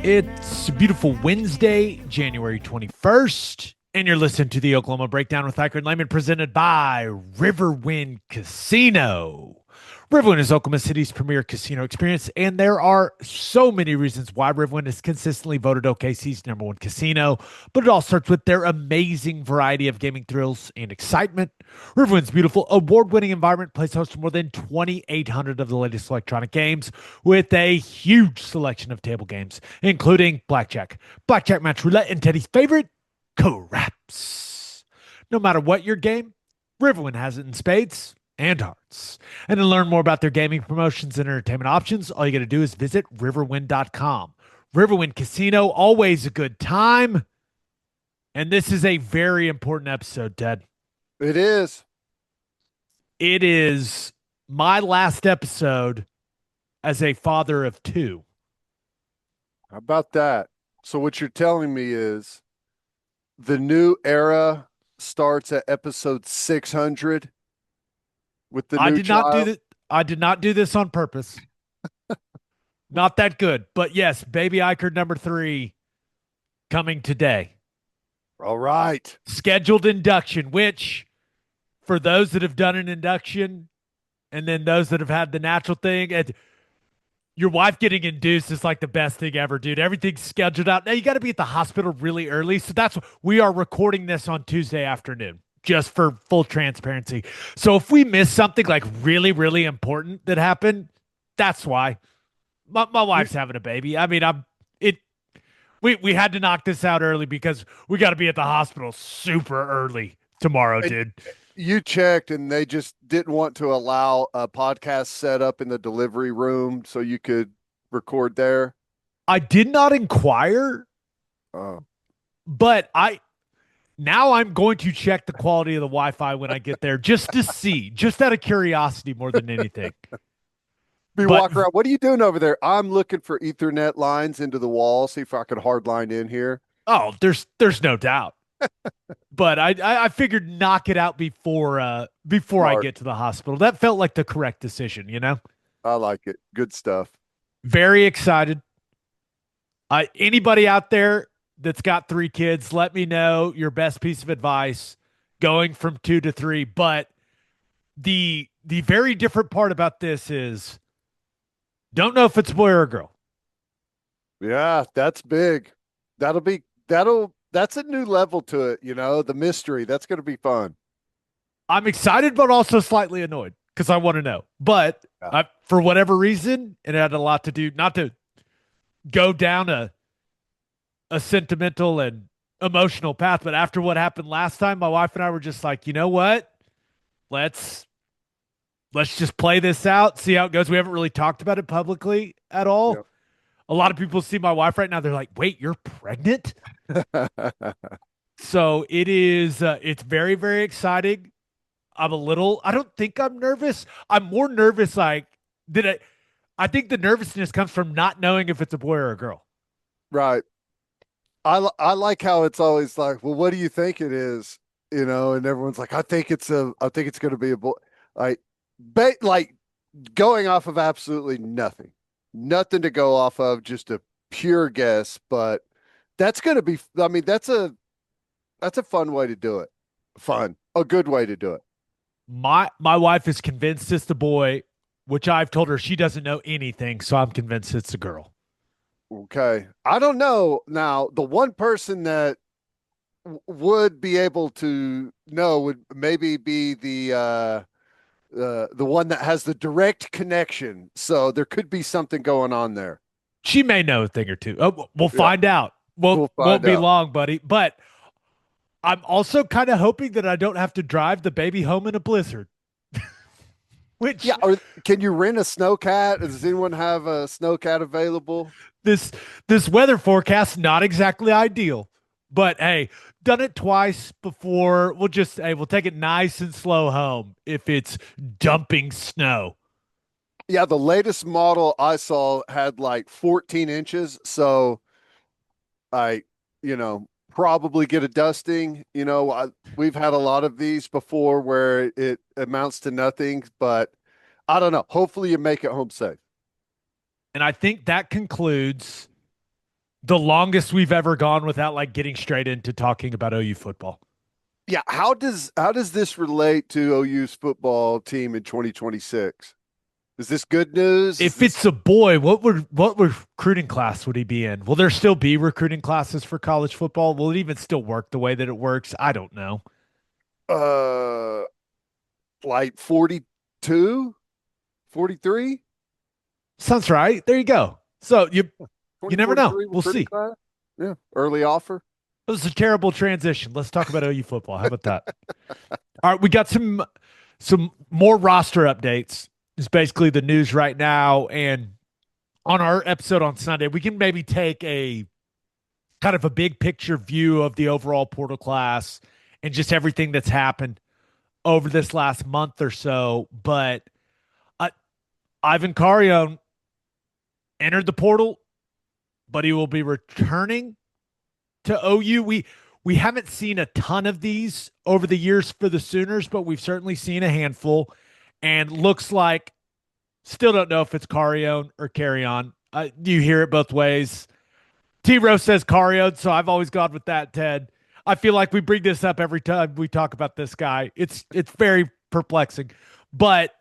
It's a beautiful Wednesday, January 21st, and you're listening to the Oklahoma Breakdown with Ikard and Lehman, presented by Riverwind Casino. Riverwind is Oklahoma City's premier casino experience, and there are so many reasons why Riverwind is consistently voted OKC's #1 casino, but it all starts with their amazing variety of gaming thrills and excitement. Riverwind's beautiful, award-winning environment plays host to more than 2,800 of the latest electronic games, with a huge selection of table games, including blackjack, match roulette, and Teddy's favorite, craps. No matter what your game, Riverwind has it in spades and hearts. And to learn more about their gaming promotions and entertainment options, all you got to do is visit riverwind.com. Riverwind Casino, always a good time. And this is a very important episode, Ted. It is. It is my last episode as a father of two. How about that? So what you're telling me is the new era starts at episode 600 with the new child? I did not do this on purpose. Not that good. But yes, baby Ikard number 3 coming today. All right. Scheduled induction, which for those that have done an induction and then those that have had the natural thing, and your wife getting induced is like the best thing ever, dude. Everything's scheduled out. Now you got to be at the hospital really early. So we are recording this on Tuesday afternoon, just for full transparency. So if we miss something like really, really important that happened, that's why. My wife's having a baby. I mean, we had to knock this out early because we got to be at the hospital super early tomorrow, dude. You checked and they just didn't want to allow a podcast set up in the delivery room so you could record there. I did not inquire, but now I'm going to check the quality of the Wi-Fi when I get there just to see, just out of curiosity more than anything. Walk around. What are you doing over there? I'm looking for Ethernet lines into the wall, see if I could hard line in here. Oh, there's no doubt. But I figured knock it out before I get to the hospital. That felt like the correct decision, you know? I like it. Good stuff. Very excited. Anybody out there that's got 3 kids, let me know your best piece of advice going from 2 to 3. But the very different part about this is don't know if it's a boy or a girl. Yeah, that's big. That's a new level to it, you know, the mystery. That's going to be fun. I'm excited, but also slightly annoyed because I want to know. But for whatever reason, it had a lot to do, not to go down a sentimental and emotional path, but after what happened last time, my wife and I were just like, you know what? Let's just play this out, see how it goes. We haven't really talked about it publicly at all. Yep. A lot of people see my wife right now. They're like, wait, you're pregnant? So it is, it's very, very exciting. I don't think I'm nervous. I'm more nervous. I think the nervousness comes from not knowing if it's a boy or a girl. Right. I like how it's always like, well, what do you think it is? You know, and everyone's like, I think it's going to be a boy. Like going off of absolutely nothing to go off of, just a pure guess, but that's going to be, I mean, that's a fun way to do it. A good way to do it. My wife is convinced it's the boy, which I've told her she doesn't know anything. So I'm convinced it's a girl. Okay. I don't know. Now, the one person that would be able to know would maybe be the one that has the direct connection. So there could be something going on there. She may know a thing or two. Oh, we'll find out. Won't be long, buddy. But I'm also kind of hoping that I don't have to drive the baby home in a blizzard. Which, yeah, or can you rent a snowcat? Does anyone have a snowcat available? This weather forecast not exactly ideal. But hey, done it twice before. We'll take it nice and slow home if it's dumping snow. Yeah, the latest model I saw had like 14 inches. So probably get a dusting. You know, we've had a lot of these before where it amounts to nothing, but I don't know. Hopefully you make it home safe. And I think that concludes the longest we've ever gone without like getting straight into talking about OU football. Yeah, how does this relate to OU's football team in 2026? Is this good news? Is If this it's a boy, what recruiting class would he be in? Will there still be recruiting classes for college football? Will it even still work the way that it works? I don't know. uh like 42, 43, Sounds right. There you go. So you never know. 2043 We'll recruiting see. class? Yeah, early offer. It was a terrible transition. Let's talk about OU football. How about that? All right, we got some more roster updates. It's basically the news right now, and on our episode on Sunday, we can maybe take a kind of a big picture view of the overall portal class and just everything that's happened over this last month or so. But uh, Ivan Carreon entered the portal, but he will be returning to OU. We haven't seen a ton of these over the years for the Sooners, but we've certainly seen a handful. And looks like still don't know if it's Carreon or Carreon. You hear it both ways. T Rose says Carreon, so I've always gone with that, Ted. I feel like we bring this up every time we talk about this guy. It's very perplexing. But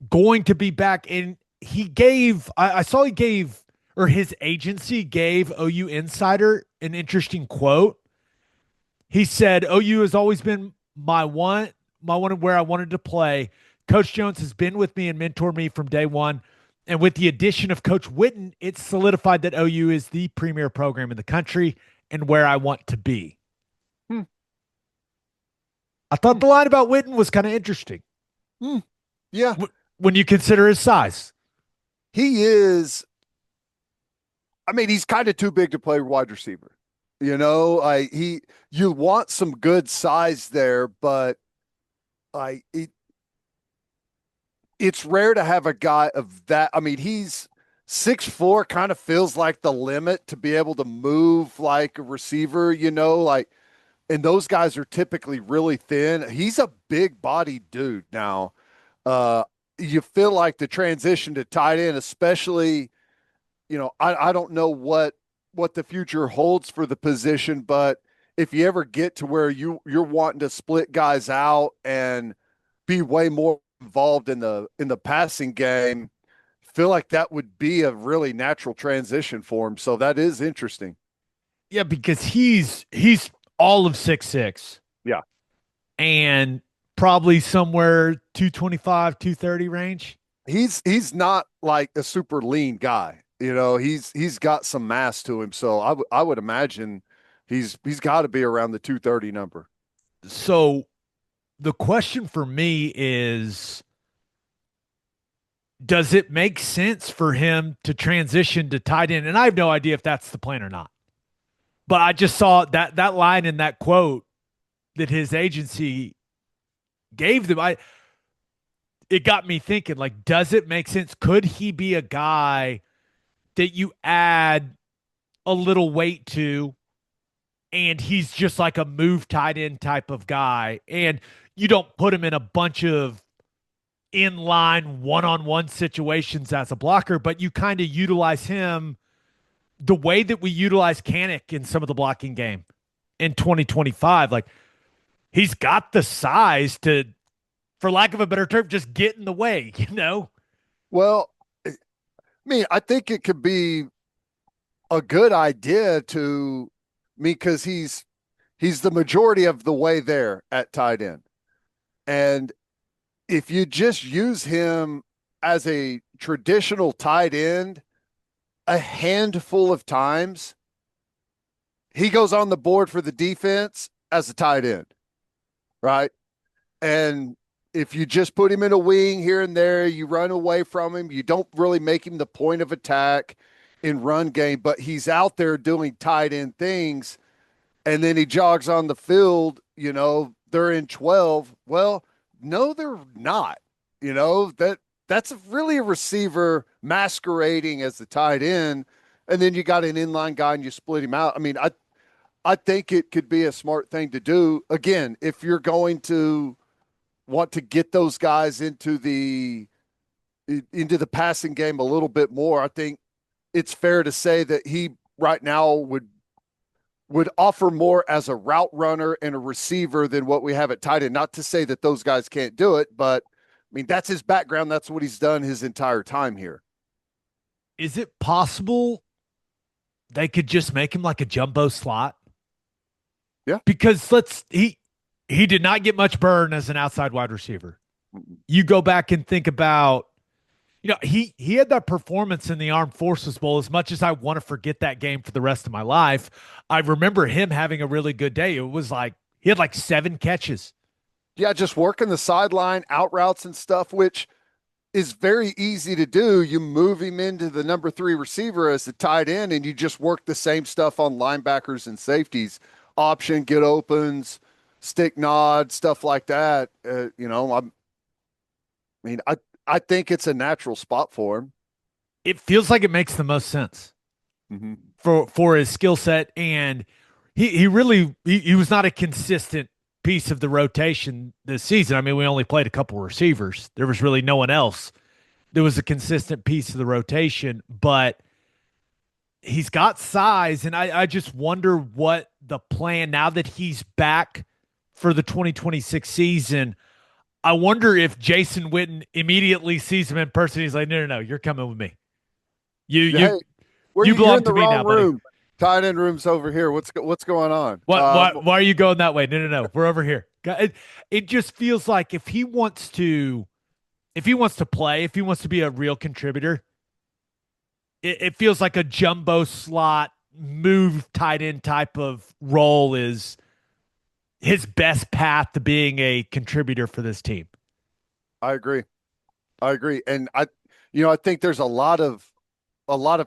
going to be back in he gave I saw he gave or his agency gave OU Insider an interesting quote. He said, OU has always been my one where I wanted to play. Coach Jones has been with me and mentored me from day one. And with the addition of Coach Witten, it's solidified that OU is the premier program in the country and where I want to be. Hmm. I thought the line about Witten was kind of interesting. Yeah, When you consider his size. he is. I mean, he's kind of too big to play wide receiver. You want some good size there, but I it's rare to have a guy of that. I mean, he's 6'4", kind of feels like the limit to be able to move like a receiver, and those guys are typically really thin. He's a big body dude now. Uh, you feel like the transition to tight end, especially, I don't know what the future holds for the position, but if you ever get to where you're wanting to split guys out and be way more involved in the passing game, feel like that would be a really natural transition for him. So that is interesting. Yeah, because he's all of 6'6" Yeah. and probably somewhere 225, 230 range. He's not like a super lean guy. He's got some mass to him. So I would imagine he's got to be around the 230 number. So the question for me is, does it make sense for him to transition to tight end? And I have no idea if that's the plan or not. But I just saw that line in that quote that his agency gave them. It got me thinking, like, does it make sense? Could he be a guy that you add a little weight to, and he's just like a move tight end type of guy, and you don't put him in a bunch of inline one-on-one situations as a blocker, but you kind of utilize him the way that we utilize Kanik in some of the blocking game in 2025. Like, he's got the size to, for lack of a better term, just get in the way, Well, I mean, I think it could be a good idea to me because he's the majority of the way there at tight end. And if you just use him as a traditional tight end a handful of times, he goes on the board for the defense as a tight end, right? And if you just put him in a wing here and there, you run away from him, you don't really make him the point of attack in run game, but he's out there doing tight end things, and then he jogs on the field, they're in 12. Well, no, they're not. That's really a receiver masquerading as the tight end, and then you got an inline guy and you split him out. I mean, I think it could be a smart thing to do. Again, if you're going to want to get those guys into the passing game a little bit more, I think it's fair to say that he right now would offer more as a route runner and a receiver than what we have at tight end. Not to say that those guys can't do it, but I mean, that's his background. That's what he's done his entire time here. Is it possible they could just make him like a jumbo slot? Yeah. Because he did not get much burn as an outside wide receiver. You go back and think about, he had that performance in the Armed Forces Bowl. As much as I want to forget that game for the rest of my life, I remember him having a really good day. It was like he had like 7 catches. Yeah, just working the sideline, out routes and stuff, which is very easy to do. You move him into the number 3 receiver as the tight end, and you just work the same stuff on linebackers and safeties. Option, get opens, stick nod, stuff like that. I think it's a natural spot for him. It feels like it makes the most sense for his skill set, and he really was not a consistent piece of the rotation this season. I mean, we only played a couple receivers. There was really no one else. There was a consistent piece of the rotation, but he's got size, and I just wonder what the plan now that he's back for the 2026 season. I wonder if Jason Witten immediately sees him in person. He's like, no, you're coming with me. You belong to me now, buddy. Tight end room's over here. What's going on? Why are you going that way? No. We're over here. It just feels like if he wants to play, if he wants to be a real contributor, it feels like a jumbo slot move tight end type of role is his best path to being a contributor for this team. I agree. And I think there's a lot of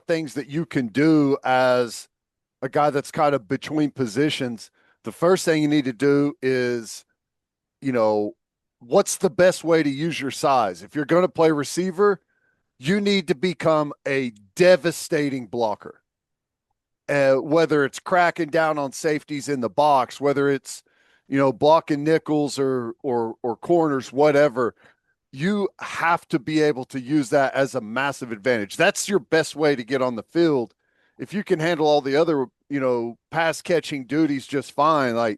things that you can do as a guy that's kind of between positions. The first thing you need to do is, what's the best way to use your size? If you're going to play receiver, you need to become a devastating blocker. Whether it's cracking down on safeties in the box, whether it's, blocking nickels or corners, whatever, you have to be able to use that as a massive advantage. That's your best way to get on the field. If you can handle all the other, pass catching duties just fine,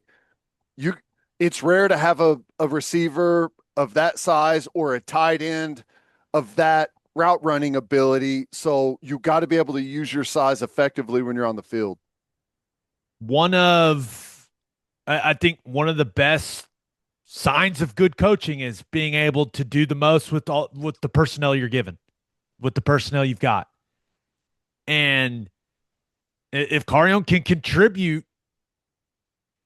it's rare to have a receiver of that size or a tight end of that route running ability. So you got to be able to use your size effectively when you're on the field. I think one of the best signs of good coaching is being able to do the most with the personnel you're given, with the personnel you've got. And if Carreon can contribute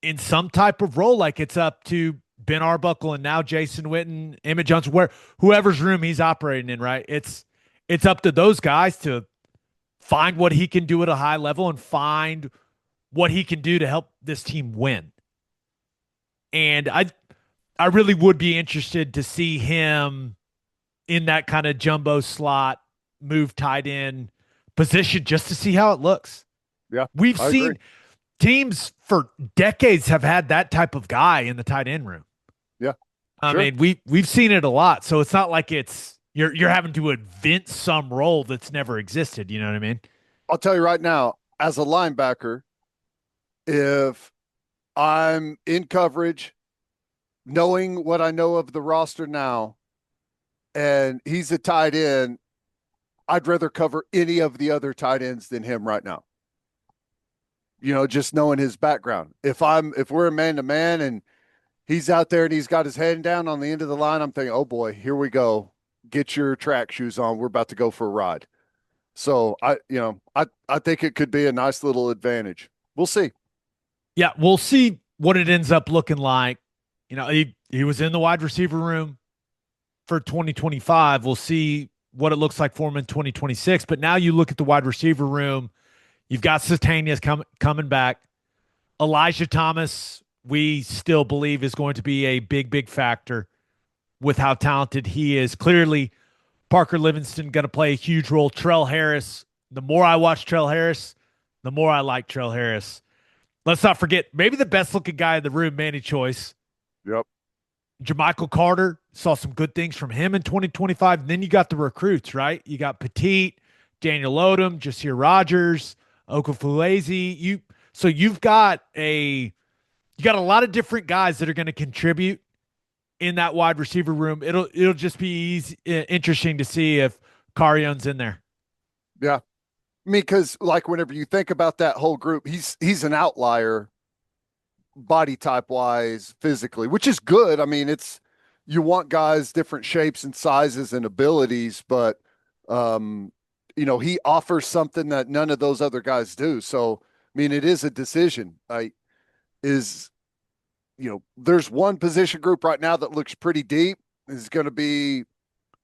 in some type of role, like it's up to Ben Arbuckle and now Jason Witten, Emmett Johnson, whoever's room he's operating in, right? It's up to those guys to find what he can do at a high level and find what he can do to help this team win. And I really would be interested to see him in that kind of jumbo slot, move tight end position just to see how it looks. Yeah. We've seen teams for decades have had that type of guy in the tight end room. Yeah. I mean, we've seen it a lot. So it's not like you're having to invent some role that's never existed. You know what I mean? I'll tell you right now, as a linebacker, if I'm in coverage, knowing what I know of the roster now, and he's a tight end, I'd rather cover any of the other tight ends than him right now. Just knowing his background. If we're a man-to-man and he's out there and he's got his head down on the end of the line, I'm thinking, oh boy, here we go. Get your track shoes on. We're about to go for a ride. So I think it could be a nice little advantage. We'll see. Yeah, we'll see what it ends up looking like. He was in the wide receiver room for 2025. We'll see what it looks like for him in 2026. But now you look at the wide receiver room. You've got Satania's coming back. Elijah Thomas, we still believe, is going to be a big factor with how talented he is. Clearly, Parker Livingston going to play a huge role. Trell Harris, the more I watch Trell Harris, the more I like Trell Harris. Let's not forget, maybe the best-looking guy in the room, Manny Choice. Yep. Jermichael Carter, saw some good things from him in 2025. And then you got the recruits, right? You got Petit, Daniel Odom, Jasir Rogers, Okafulezi. So you got a lot of different guys that are going to contribute in that wide receiver room. It'll just be interesting to see if Carreon's in there. Yeah. I mean, because like whenever you think about that whole group, he's an outlier body type wise, physically, which is good. I mean, it's you want guys different shapes and sizes and abilities, but he offers something that none of those other guys do. So, I mean, it is a decision. Is there's one position group right now that looks pretty deep. Is going to be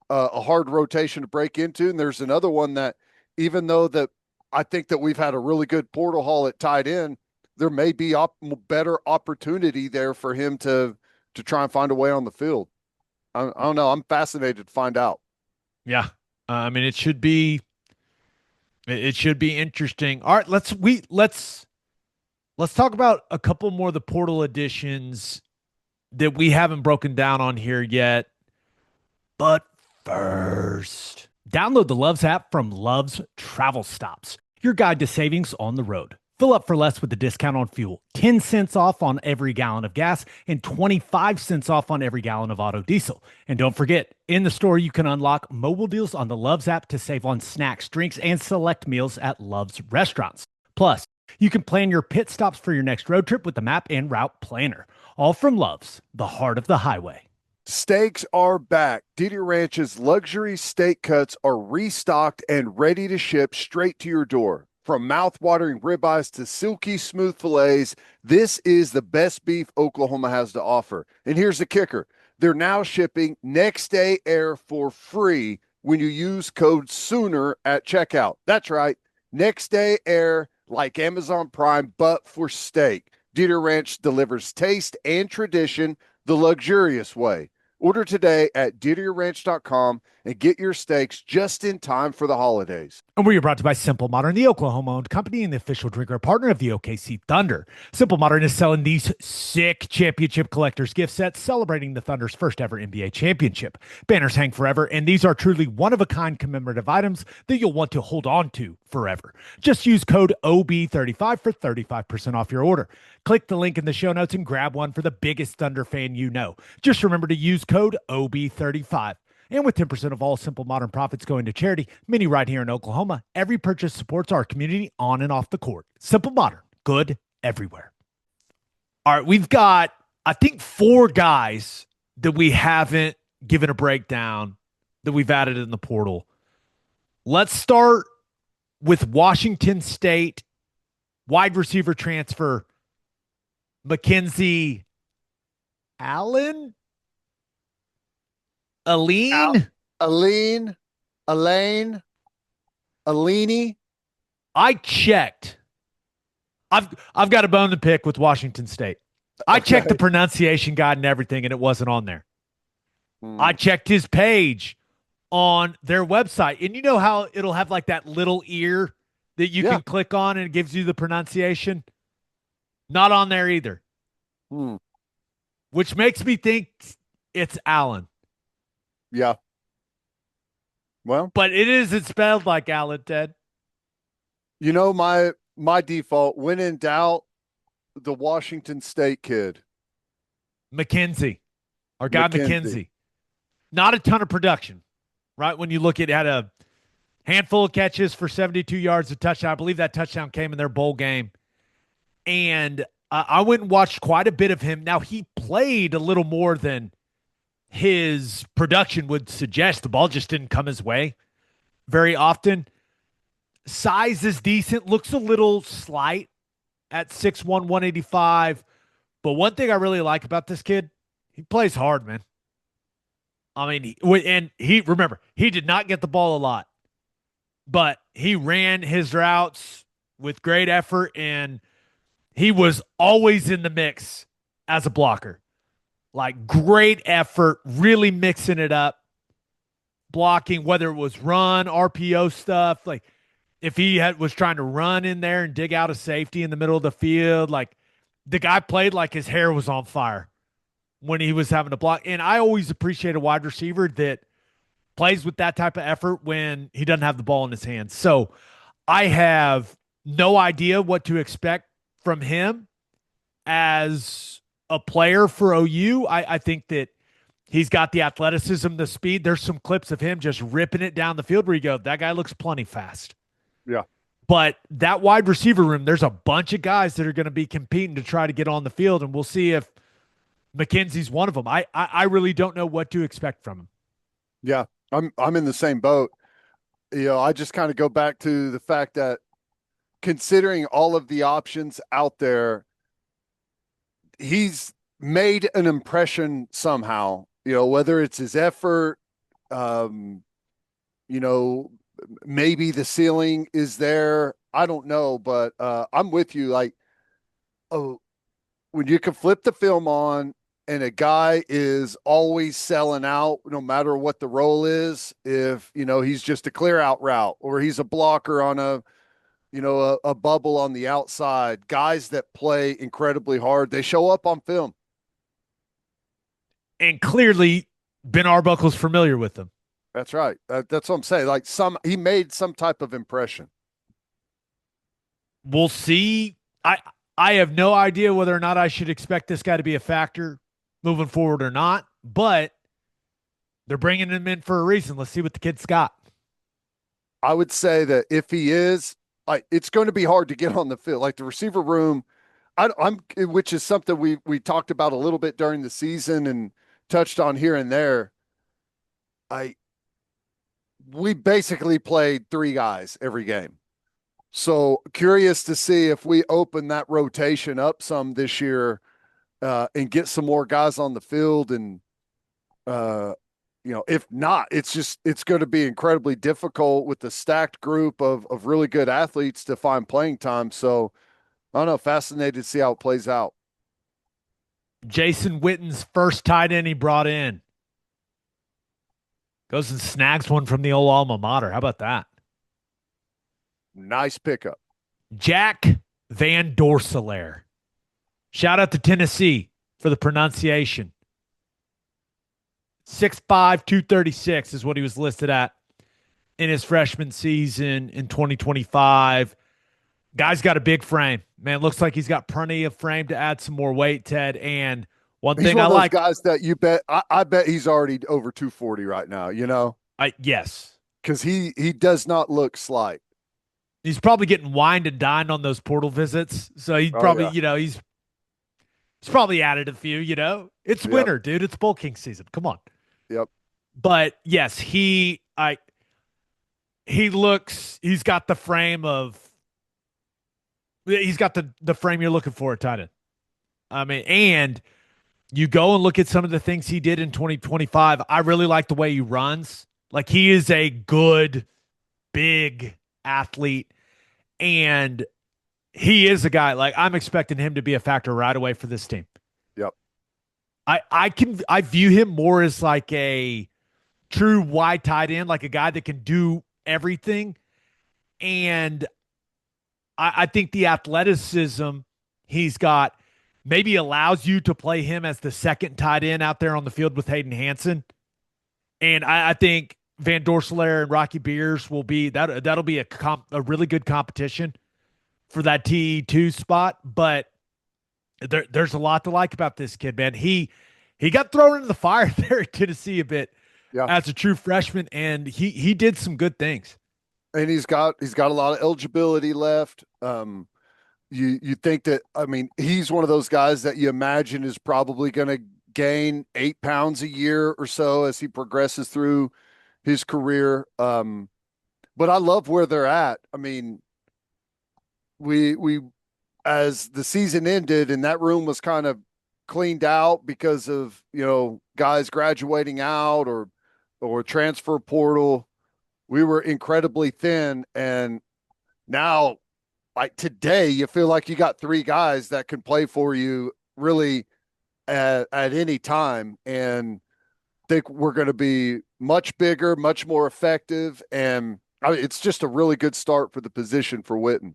a hard rotation to break into, and there's another one that, even though that I think that we've had a really good portal haul at tight end, there may be better opportunity there for him to try and find a way on the field. I don't know. I'm fascinated to find out. Yeah. I mean, it should be interesting. All right, let's talk about a couple more of the portal additions that we haven't broken down on here yet. But first, download the Loves app from Love's Travel Stops, your guide to savings on the road. Fill up for less with the discount on fuel, 10 cents off on every gallon of gas, and 25 cents off on every gallon of auto diesel. And don't forget, in the store, you can unlock mobile deals on the Loves app to save on snacks, drinks, and select meals at Love's restaurants. Plus, you can plan your pit stops for your next road trip with the map and route planner. All from Love's, the heart of the highway. Steaks are back. Didier Ranch's luxury steak cuts are restocked and ready to ship straight to your door. From mouth-watering ribeyes to silky smooth fillets, this is the best beef Oklahoma has to offer. And here's the kicker. They're now shipping next day air for free when you use code SOONER at checkout. That's right. Next day air, like Amazon Prime, but for steak. Didier Ranch delivers taste and tradition the luxurious way. Order today at DidierRanch.com and get your steaks just in time for the holidays. And we are brought to you by Simple Modern, the Oklahoma-owned company and the official drinker partner of the OKC Thunder. Simple Modern is selling these sick championship collector's gift sets celebrating the Thunder's first ever NBA championship. Banners hang forever, and these are truly one-of-a-kind commemorative items that you'll want to hold on to forever. Just use code OB35 for 35% off your order. Click the link in the show notes and grab one for the biggest Thunder fan you know. Just remember to use code OB35. And with 10% of all Simple Modern profits going to charity, many right here in Oklahoma, every purchase supports our community on and off the court. Simple Modern, good everywhere. All right, we've got, I think, 4 guys that we haven't given a breakdown that we've added in the portal. Let's start with Washington State wide receiver transfer Mackenzie Alleyne. I checked. I've got a bone to pick with Washington State. I checked the pronunciation guide and everything, and it wasn't on there. I checked his page on their website, and you know how it'll have like that little ear that you can click on and it gives you the pronunciation? Not on there either. Which makes me think it's Allen. Yeah. Well, but it isn't spelled like Allen, Ted. You know, my default, when in doubt, the Washington State kid. Mackenzie. Our guy Mackenzie. Not a ton of production, right? When you look at had a handful of catches for 72 yards, a touchdown. I believe that touchdown came in their bowl game. And I went and watched quite a bit of him. Now, he played a little more than his production would suggest. The ball just didn't come his way very often. Size is decent, looks a little slight at 6'1", 185. But one thing I really like about this kid, he plays hard, man. I mean, remember, he did not get the ball a lot, but he ran his routes with great effort, and he was always in the mix as a blocker. Like, great effort, really mixing it up, blocking, whether it was run, RPO stuff. Like, if he was trying to run in there and dig out a safety in the middle of the field, like, the guy played like his hair was on fire when he was having to block. And I always appreciate a wide receiver that plays with that type of effort when he doesn't have the ball in his hands. So I have no idea what to expect from him as a player for OU. I think that he's got the athleticism, the speed. There's some clips of him just ripping it down the field where you go, that guy looks plenty fast. Yeah. But that wide receiver room, there's a bunch of guys that are going to be competing to try to get on the field, and we'll see if Mackenzie's one of them. I really don't know what to expect from him. Yeah. I'm in the same boat. I just kind of go back to the fact that considering all of the options out there, he's made an impression somehow, whether it's his effort, um, you know, maybe the ceiling is there. I don't know, but I'm with you. Like, oh, when you can flip the film on and a guy is always selling out, no matter what the role is, if, he's just a clear out route or he's a blocker on a bubble on the outside, guys that play incredibly hard, they show up on film. And clearly, Ben Arbuckle's familiar with them. That's right. That's what I'm saying. Like he made some type of impression. We'll see. I have no idea whether or not I should expect this guy to be a factor moving forward or not, but they're bringing him in for a reason. Let's see what the kid's got. I would say that if he is, it's going to be hard to get on the field. Like the receiver room, which is something we talked about a little bit during the season and touched on here and there. We basically played three guys every game. So curious to see if we open that rotation up some this year and get some more guys on the field. And, if not, it's going to be incredibly difficult with the stacked group of really good athletes to find playing time. So I don't know, fascinated to see how it plays out. Jason Witten's first tight end he brought in. Goes and snags one from the old alma mater. How about that? Nice pickup. Jack Van Dorselaer. Shout out to Tennessee for the pronunciation. 6'5", 236 is what he was listed at in his freshman season in 2025. Guy's got a big frame. Man, looks like he's got plenty of frame to add some more weight, Ted. And he's thing one I of those like, guys that you bet. I bet he's already over 240 right now. Yes, because he does not look slight. He's probably getting wined and dined on those portal visits, so he's probably he's probably added a few. It's winter, dude. It's Bowl King season. Come on. Yep. But yes, he's got the frame of. He's got the frame you're looking for at tight end. I mean, and you go and look at some of the things he did in 2025. I really like the way he runs. Like, he is a good, big athlete, and he is a guy, like, I'm expecting him to be a factor right away for this team. Yep. I view him more as like a true wide tight end, like a guy that can do everything. And I think the athleticism he's got maybe allows you to play him as the second tight end out there on the field with Hayden Hansen. And I think Van Dorselaer and Rocky Beers will be that'll be a really good competition for that TE2 spot. But there's a lot to like about this kid, man. He got thrown into the fire there at Tennessee a bit as a true freshman, and he did some good things. And he's got a lot of eligibility left. You think that, I mean, he's one of those guys that you imagine is probably going to gain 8 pounds a year or so as he progresses through his career. But I love where they're at. I mean, we as the season ended and that room was kind of cleaned out because of, guys graduating out or transfer portal, we were incredibly thin. And now, like today, you feel like you got 3 guys that can play for you really at any time. And think we're going to be much bigger, much more effective. And it's just a really good start for the position for Witten.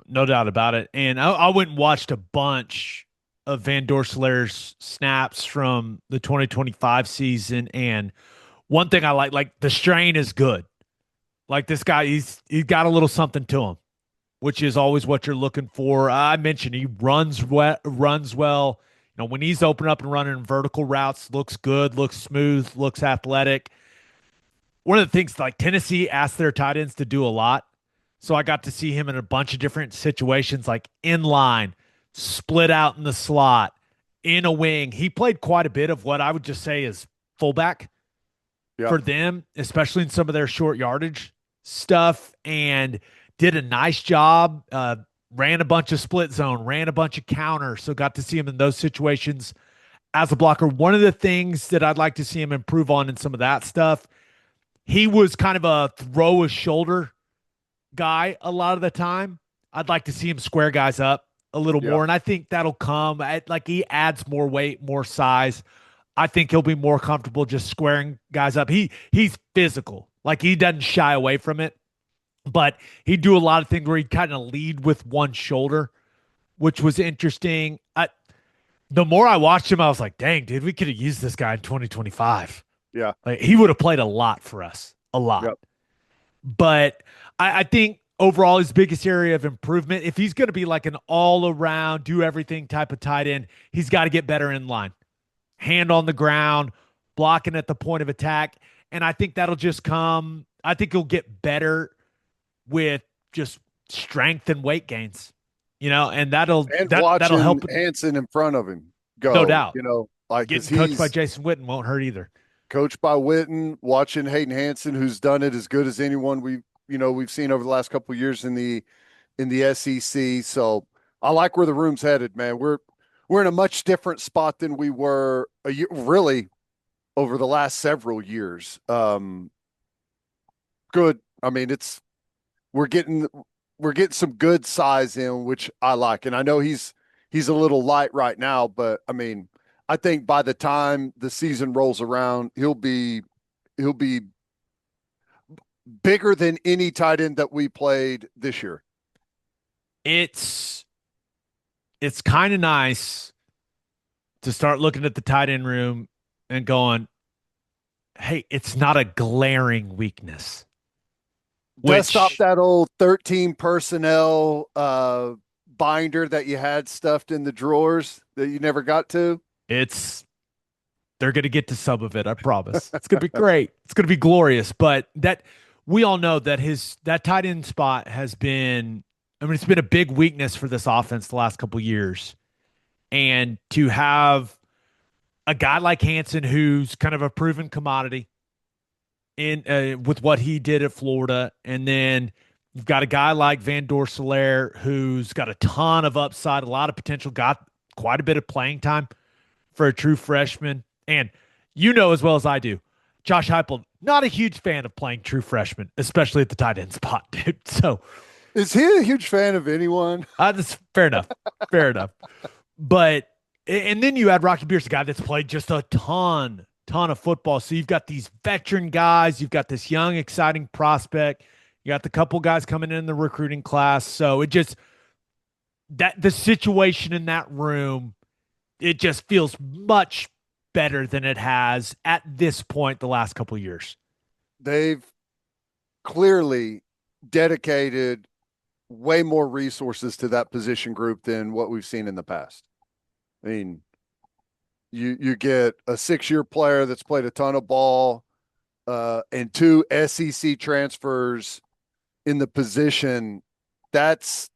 No doubt about it. And I went and watched a bunch of Van Dorselaer's snaps from the 2025 season. And one thing I like the strain is good. Like, this guy, he's got a little something to him. which is always what you're looking for. I mentioned he runs well. You know, when he's open up and running vertical routes, looks good, looks smooth, looks athletic. One of the things like Tennessee asked their tight ends to do a lot. So I got to see him in a bunch of different situations, like in line, split out in the slot, in a wing. He played quite a bit of what I would just say is fullback Yeah. for them, especially in some of their short yardage stuff, and did a nice job. Ran a bunch of split zone, ran a bunch of counter. So got to see him in those situations as a blocker. One of the things that I'd like to see him improve on in some of that stuff, he was kind of a throw a shoulder guy a lot of the time. I'd like to see him square guys up a little Yeah. more, and I think that'll come at, like, he adds more weight, more size. I think he'll be more comfortable just squaring guys up. He's physical, like he doesn't shy away from it, but he'd do a lot of things where he'd kind of lead with one shoulder, which was interesting. The more I watched him, I was like, dang, dude, we could have used this guy in 2025. Yeah. Like, he would have played a lot for us, a lot. Yep. But I think overall his biggest area of improvement, if he's going to be like an all around, do everything type of tight end, he's got to get better in line, hand on the ground, blocking at the point of attack. And I think that'll just come, I think he'll get better with just strength and weight gains, and that'll And that'll watching help. Hansen in front of him go, No doubt. like, because Getting coached by he's Jason Witten won't hurt either. coached by Witten, watching Hayden Hansen, who's done it as good as anyone we've seen over the last couple of years in the SEC. So I like where the room's headed, man. We're in a much different spot than we were really over the last several years. Good. I mean, we're getting some good size in, which I like. And I know he's a little light right now, but I mean, I think by the time the season rolls around, he'll be bigger than any tight end that we played this year. It's kind of nice to start looking at the tight end room and going, hey, it's not a glaring weakness. Dust off that old 13 personnel binder that you had stuffed in the drawers that you never got to. They're going to get to some of it. I promise. It's going to be great. It's going to be glorious. But that we all know that that tight end spot has been, I mean, it's been a big weakness for this offense the last couple of years. And to have a guy like Hansen, who's kind of a proven commodity in with what he did at Florida, and then you've got a guy like Van Dorselaer, who's got a ton of upside, a lot of potential, got quite a bit of playing time for a true freshman. And as well as I do, Josh Heupel, not a huge fan of playing true freshmen, especially at the tight end spot, dude. So is he a huge fan of anyone? That's fair enough. Fair enough. But, and then you add Rocky Beers, a guy that's played just a ton of football. So you've got these veteran guys, you've got this young, exciting prospect, you got the couple guys coming in the recruiting class. So it just, that the situation in that room, it just feels much better than it has at this point the last couple of years. They've clearly dedicated way more resources to that position group than what we've seen in the past. I mean, you get a 6-year player that's played a ton of ball, and 2 SEC transfers in the position. That's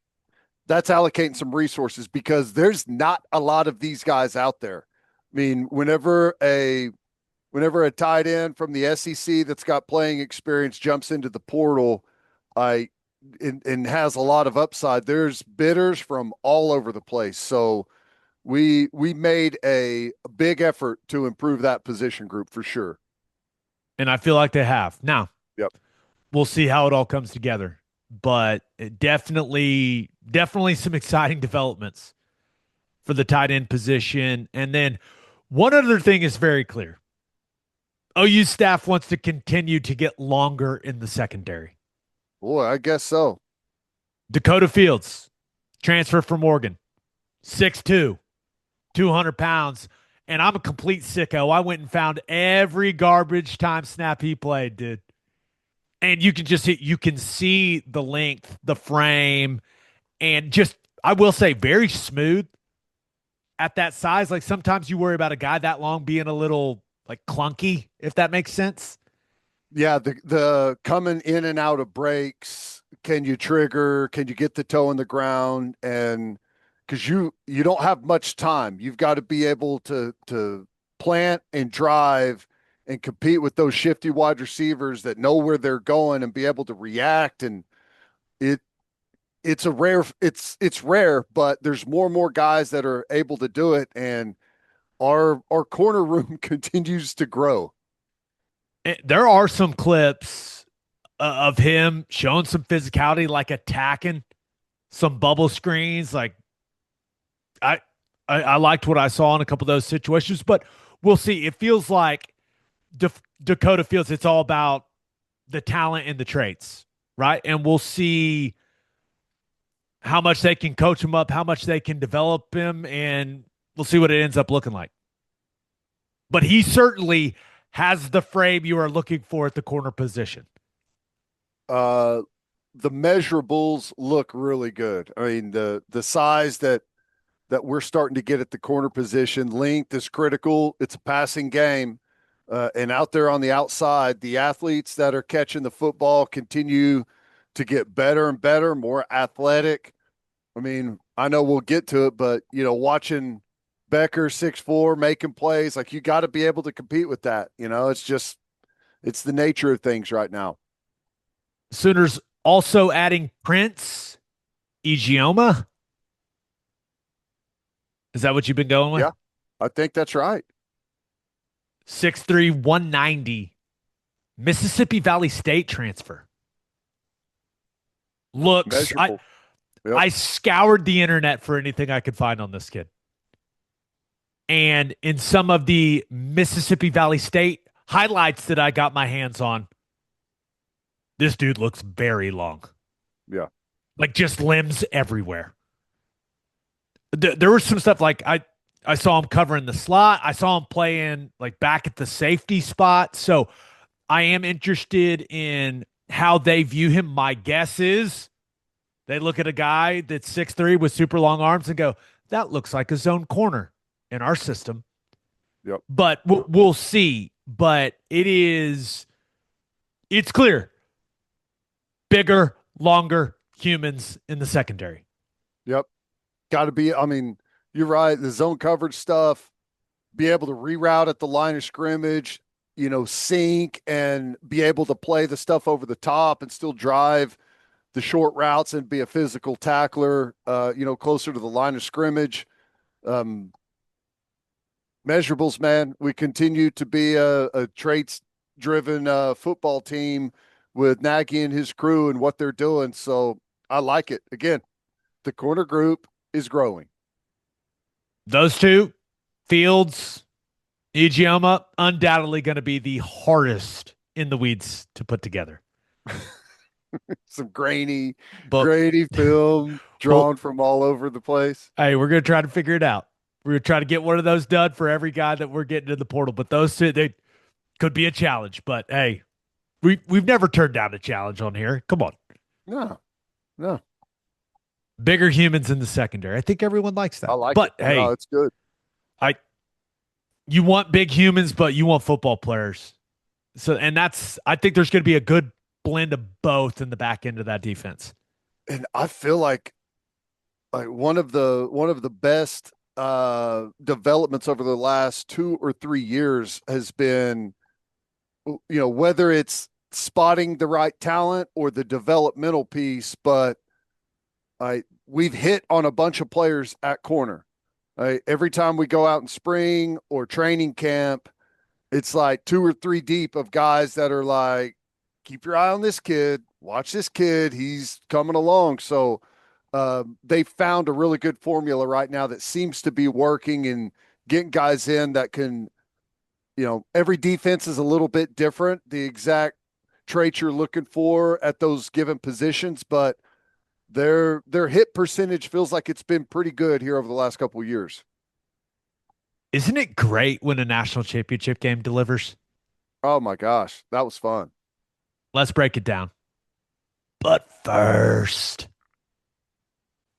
allocating some resources because there's not a lot of these guys out there. I mean, whenever a tight end from the SEC that's got playing experience jumps into the portal, and has a lot of upside, there's bidders from all over the place. So we made a big effort to improve that position group for sure. And I feel like they have. Now, yep, we'll see how it all comes together. But it definitely some exciting developments for the tight end position. And then one other thing is very clear. OU staff wants to continue to get longer in the secondary. Boy, I guess so. Dakoda Fields, transfer from Oregon, 6'2", 200 pounds. And I'm a complete sicko. I went and found every garbage time snap he played, dude. And you can just see, you can see the length, the frame, and just, I will say, very smooth at that size. Like sometimes you worry about a guy that long being a little like clunky, if that makes sense. Yeah, the coming in and out of breaks, can you trigger? Can you get the toe in the ground? And because you don't have much time, you've got to be able to plant and drive and compete with those shifty wide receivers that know where they're going and be able to react. And it it's rare, but there's more and more guys that are able to do it. And our corner room continues to grow. There are some clips of him showing some physicality, like attacking some bubble screens. Like I, I liked what I saw in a couple of those situations, but we'll see. It feels like Dakoda feels it's all about the talent and the traits, right? And we'll see how much they can coach him up, how much they can develop him, and we'll see what it ends up looking like. But he certainly has the frame you are looking for at the corner position. Uh, the measurables look really good. I mean, the size that we're starting to get at the corner position, length is critical. It's a passing game. And out there on the outside, the athletes that are catching the football continue to get better and better, more athletic. I mean, I know we'll get to it, but watching Becker 6'4" making plays, like you got to be able to compete with that. It's the nature of things right now. Sooners also adding Prince Ijioma. Is that what you've been going with? Yeah, I think that's right. 6'3", 190. Mississippi Valley State transfer. Looks, I, Measurable. Yep. I scoured the internet for anything I could find on this kid. And in some of the Mississippi Valley State highlights that I got my hands on, this dude looks very long. Yeah. Like just limbs everywhere. There was some stuff like I saw him covering the slot. I saw him playing like back at the safety spot. So I am interested in how they view him. My guess is they look at a guy that's 6'3" with super long arms and go, that looks like a zone corner in our system. Yep. But we'll see. But it's clear. Bigger, longer humans in the secondary. Yep. Got to be, I mean, you're right. The zone coverage stuff, be able to reroute at the line of scrimmage, sink and be able to play the stuff over the top and still drive the short routes and be a physical tackler, closer to the line of scrimmage. Measurables, man. We continue to be a traits driven football team with Nagy and his crew and what they're doing. So I like it. Again, the corner group is growing. Those two, Fields, Ijioma, undoubtedly going to be the hardest in the weeds to put together. Some grainy But film drawn from all over the place. hey, we're going to try to figure it out. We're going to try to get one of those done for every guy that we're getting in the portal. But those two, they could be a challenge. But hey, we've never turned down a challenge on here. Come on. No. Bigger humans in the secondary. I think everyone likes that. I like but it. Hey, no, it's good. You want big humans, but you want football players. So, and I think there's going to be a good blend of both in the back end of that defense. And I feel like one of the best developments over the last 2 or 3 years has been, whether it's spotting the right talent or the developmental piece, but we've hit on a bunch of players at corner. Every time we go out in spring or training camp, it's like 2 or 3 deep of guys that are like, keep your eye on this kid, watch this kid, he's coming along. So they found a really good formula right now that seems to be working and getting guys in that can, every defense is a little bit different, the exact traits you're looking for at those given positions, but their hit percentage feels like it's been pretty good here over the last couple of years. Isn't it great when a national championship game delivers? Oh my gosh, that was fun. Let's break it down. But first,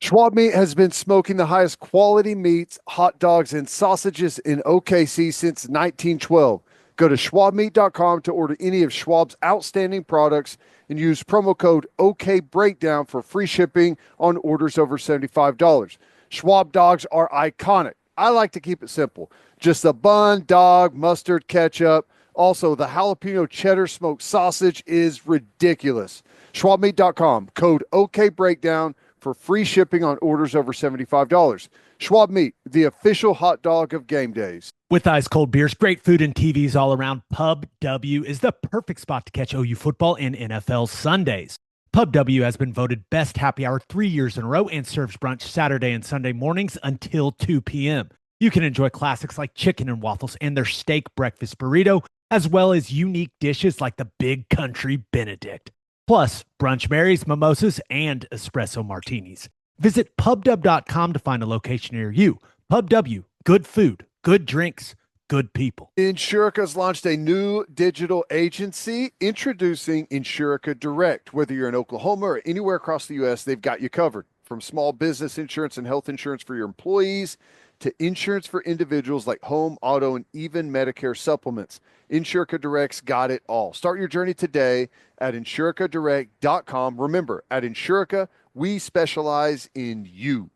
Schwab Meat has been smoking the highest quality meats, hot dogs, and sausages in OKC since 1912. Go to schwabmeat.com to order any of Schwab's outstanding products and use promo code OKBreakdown for free shipping on orders over $75. Schwab dogs are iconic. I like to keep it simple. Just a bun, dog, mustard, ketchup. Also, the jalapeno cheddar smoked sausage is ridiculous. Schwabmeat.com, code OKBreakdown for free shipping on orders over $75. Schwab Meat, the official hot dog of game days. with ice cold beers, great food, and TVs all around, Pub W is the perfect spot to catch OU football and NFL Sundays. Pub W has been voted best happy hour 3 years in a row and serves brunch Saturday and Sunday mornings until 2 p.m. You can enjoy classics like chicken and waffles and their steak breakfast burrito, as well as unique dishes like the Big Country Benedict. Plus, brunch berries, mimosas, and espresso martinis. Visit pubw.com to find a location near you. Pub W, good food, good drinks, good people. Insurica's launched a new digital agency introducing Insurica Direct. Whether you're in Oklahoma or anywhere across the U.S., they've got you covered. From small business insurance and health insurance for your employees to insurance for individuals like home, auto, and even Medicare supplements. Insurica Direct's got it all. Start your journey today at insuricadirect.com. Remember, at Insurica, we specialize in you.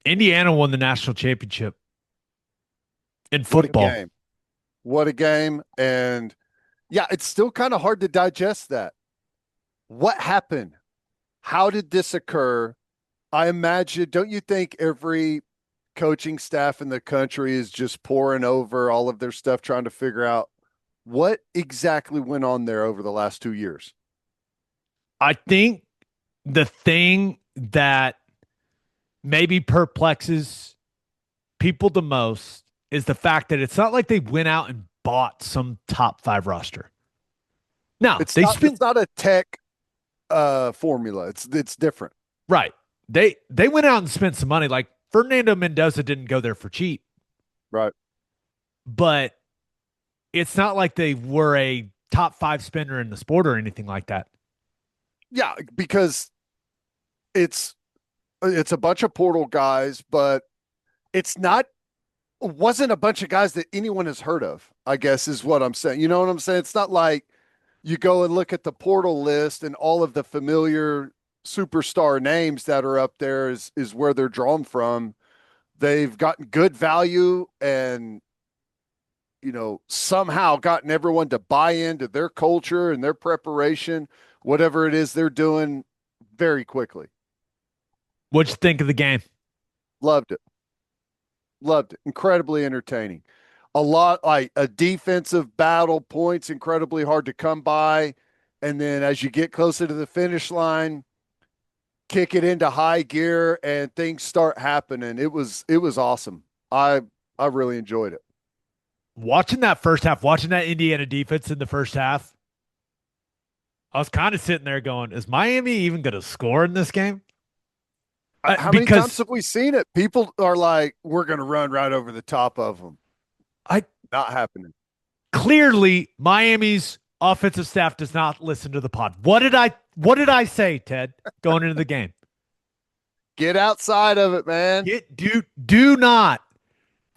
Indiana won the national championship in football. What a game. What a game. And yeah, it's still kind of hard to digest that. What happened? How did this occur? I imagine, don't you think every coaching staff in the country is just pouring over all of their stuff, trying to figure out what exactly went on there over the last 2 years? I think the thing that maybe perplexes people the most is the fact that it's not like they went out and bought some top 5 roster. No, it's not a tech formula. It's different. Right. They went out and spent some money. Like Fernando Mendoza didn't go there for cheap. Right. But it's not like they were a top 5 spender in the sport or anything like that. Yeah, because it's a bunch of portal guys, but wasn't a bunch of guys that anyone has heard of, I guess is what I'm saying. You know what I'm saying? It's not like you go and look at the portal list and all of the familiar superstar names that are up there is where they're drawn from. They've gotten good value and, somehow gotten everyone to buy into their culture and their preparation, whatever it is they're doing, very quickly. What'd you think of the game? Loved it. Incredibly entertaining. A lot like a defensive battle, points incredibly hard to come by. And then as you get closer to the finish line, kick it into high gear and things start happening. It was awesome. I really enjoyed it. Watching that first half, watching that Indiana defense in the first half, I was kind of sitting there going, is Miami even going to score in this game? How many times have we seen it? People are like, we're going to run right over the top of them. Not happening. Clearly, Miami's offensive staff does not listen to the pod. What did I say, Ted, going into the game? Get outside of it, man. Do not.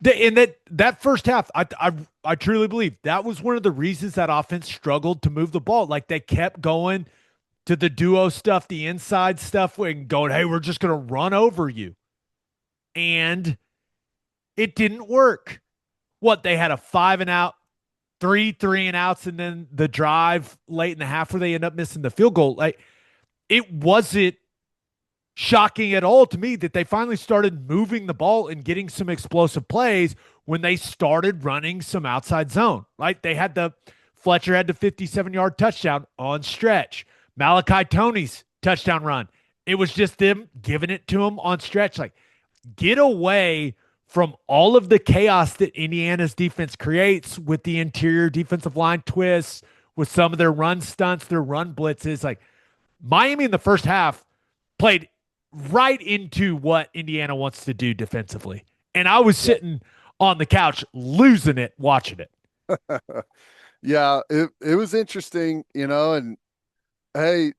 In that first half, I truly believe that was one of the reasons that offense struggled to move the ball. Like they kept going to the duo stuff, the inside stuff, and going, hey, we're just going to run over you. And it didn't work. They had a 5 and out, 3 and outs, and then the drive late in the half where they end up missing the field goal. Like it wasn't shocking at all to me that they finally started moving the ball and getting some explosive plays when they started running some outside zone. Like they had Fletcher had the 57-yard touchdown on stretch. Malachi Toney's touchdown run. It was just them giving it to him on stretch. Like, get away from all of the chaos that Indiana's defense creates with the interior defensive line twists, with some of their run stunts, their run blitzes. Like, Miami in the first half played right into what Indiana wants to do defensively. And I was sitting on the couch losing it, watching it. Yeah, it was interesting, and hey,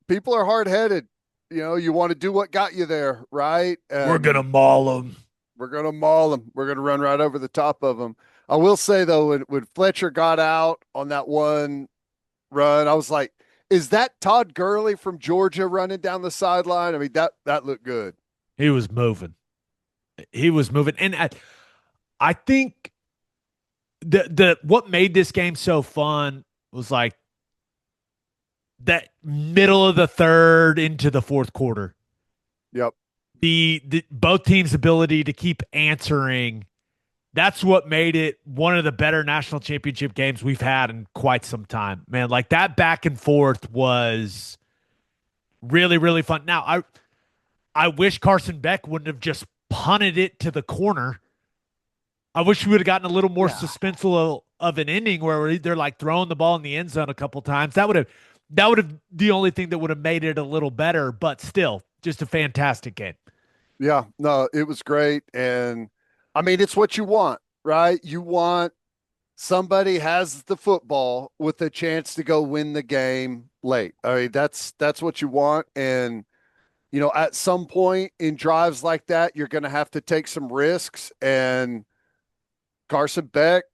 people are hard headed. You want to do what got you there, right? We're gonna And maul them. we're gonna maul them. We're gonna run right over the top of them. I will say though, when Fletcher got out on that one run, I was like, "Is that Todd Gurley from Georgia running down the sideline?" I mean, that looked good. He was moving. He was moving, and I think the what made this game so fun was like that middle of the third into the fourth quarter. Yep. The both teams' ability to keep answering. That's what made it one of the better national championship games we've had in quite some time, man. Like that back and forth was really, really fun. Now, I wish Carson Beck wouldn't have just punted it to the corner. I wish we would have gotten a little more Yeah. suspenseful of an ending where they're like throwing the ball in the end zone a couple times. That would have the only thing that would have made it a little better, but still, just a fantastic game. Yeah. No, it was great, and I mean, it's what you want, right? You want somebody has the football with a chance to go win the game late. I mean, that's what you want, and at some point in drives like that, you're going to have to take some risks, and Carson Beck